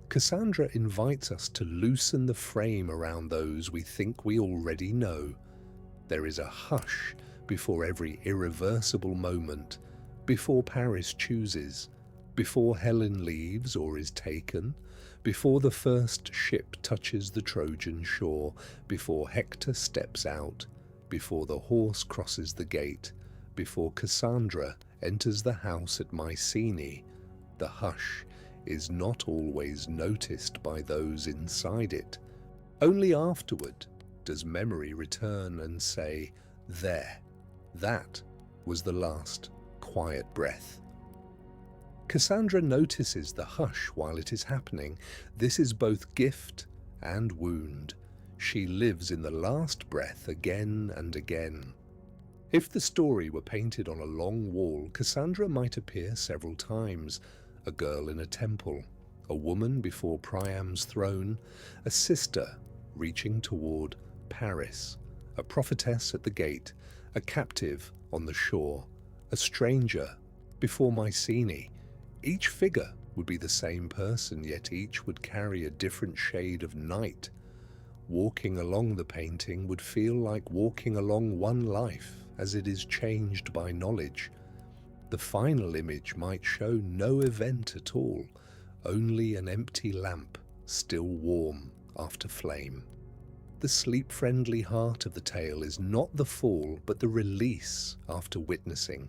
Cassandra invites us to loosen the frame around those we think we already know. There is a hush before every irreversible moment, before Paris chooses, before Helen leaves or is taken, before the first ship touches the Trojan shore, before Hector steps out, before the horse crosses the gate, before Cassandra enters the house at Mycenae. The hush is not always noticed by those inside it. Only afterward does memory return and say, "There, that was the last quiet breath." Cassandra notices the hush while it is happening. This is both gift and wound. She lives in the last breath again and again. If the story were painted on a long wall, Cassandra might appear several times. A girl in a temple, a woman before Priam's throne, a sister reaching toward Paris, a prophetess at the gate, a captive on the shore, a stranger before Mycenae. Each figure would be the same person, yet each would carry a different shade of night. Walking along the painting would feel like walking along one life as it is changed by knowledge. The final image might show no event at all, only an empty lamp, still warm after flame. The sleep-friendly heart of the tale is not the fall, but the release after witnessing.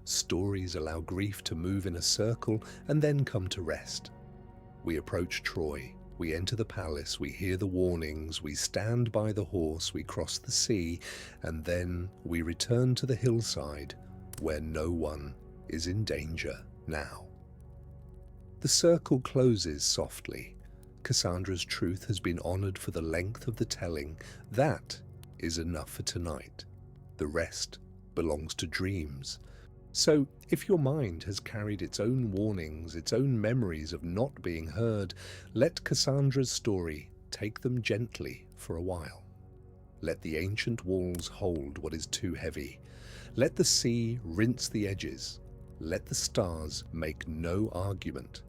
Stories allow grief to move in a circle and then come to rest. We approach Troy. We enter the palace, we hear the warnings, we stand by the horse, we cross the sea, and then we return to the hillside where no one is in danger now. The circle closes softly. Cassandra's truth has been honored for the length of the telling. That is enough for tonight. The rest belongs to dreams. So, if your mind has carried its own warnings, its own memories of not being heard, let Cassandra's story take them gently for a while. Let the ancient walls hold what is too heavy. Let the sea rinse the edges. Let the stars make no argument.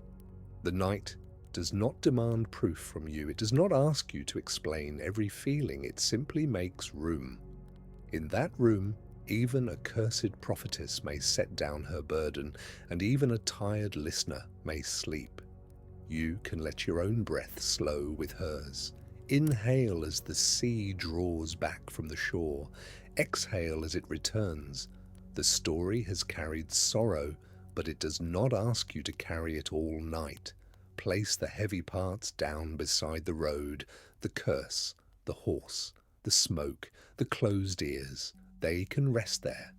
The night does not demand proof from you. It does not ask you to explain every feeling. It simply makes room. In that room, even a cursed prophetess may set down her burden, and even a tired listener may sleep. You can let your own breath slow with hers. Inhale as the sea draws back from the shore. Exhale as it returns. The story has carried sorrow, but it does not ask you to carry it all night. Place the heavy parts down beside the road, the curse, the horse, the smoke, the closed ears. They can rest there.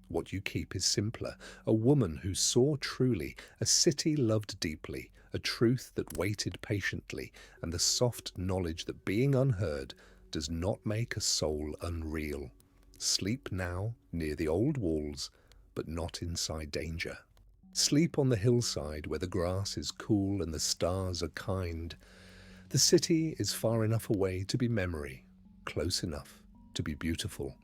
What you keep is simpler. A woman who saw truly, a city loved deeply, a truth that waited patiently, and the soft knowledge that being unheard does not make a soul unreal. Sleep now near the old walls, but not inside danger. Sleep on the hillside where the grass is cool and the stars are kind. The city is far enough away to be memory, close enough to be beautiful.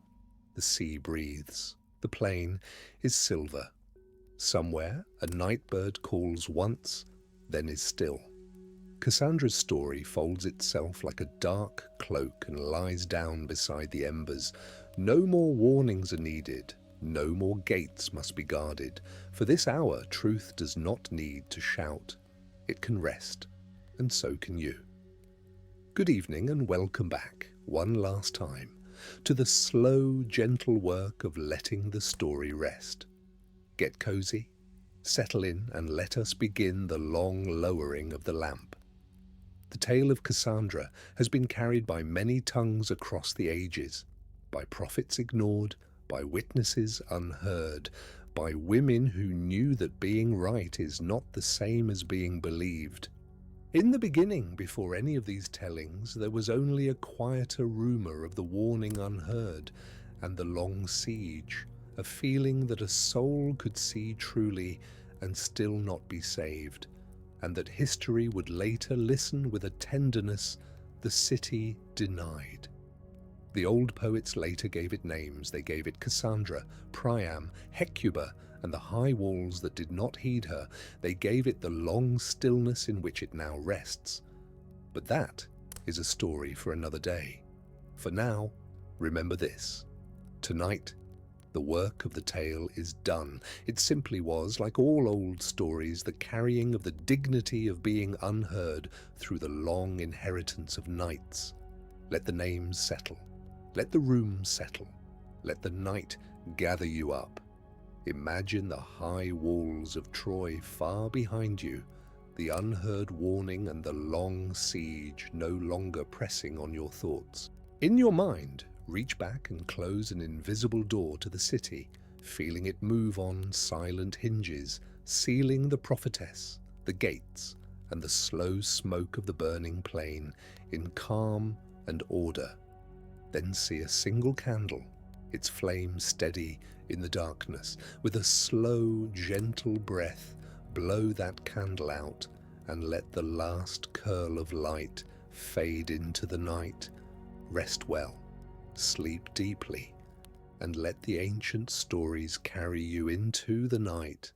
The sea breathes. The plain is silver. Somewhere a nightbird calls once, then is still. Cassandra's story folds itself like a dark cloak and lies down beside the embers. No more warnings are needed. No more gates must be guarded. For this hour, truth does not need to shout. It can rest, and so can you. Good evening and welcome back, one last time, to the slow, gentle work of letting the story rest. Get cozy, settle in, and let us begin the long lowering of the lamp. The tale of Cassandra has been carried by many tongues across the ages, by prophets ignored, by witnesses unheard, by women who knew that being right is not the same as being believed. In the beginning, before any of these tellings, there was only a quieter rumor of the warning unheard and the long siege, a feeling that a soul could see truly and still not be saved, and that history would later listen with a tenderness The city denied. The old poets later gave it names. They gave it Cassandra, Priam, Hecuba, and the high walls that did not heed her. They gave it the long stillness in which it now rests. But that is a story for another day. For now, remember this. Tonight, the work of the tale is done. It simply was, like all old stories, the carrying of the dignity of being unheard through the long inheritance of nights. Let the names settle. Let the room settle. Let the night gather you up. Imagine the high walls of Troy far behind you, the unheard warning and the long siege no longer pressing on your thoughts. In your mind, reach back and close an invisible door to the city, feeling it move on silent hinges, sealing the prophetess, the gates, and the slow smoke of the burning plain in calm and order. Then see a single candle, its flame steady in the darkness. With a slow, gentle breath, blow that candle out and let the last curl of light fade into the night. Rest well, sleep deeply, and let the ancient stories carry you into the night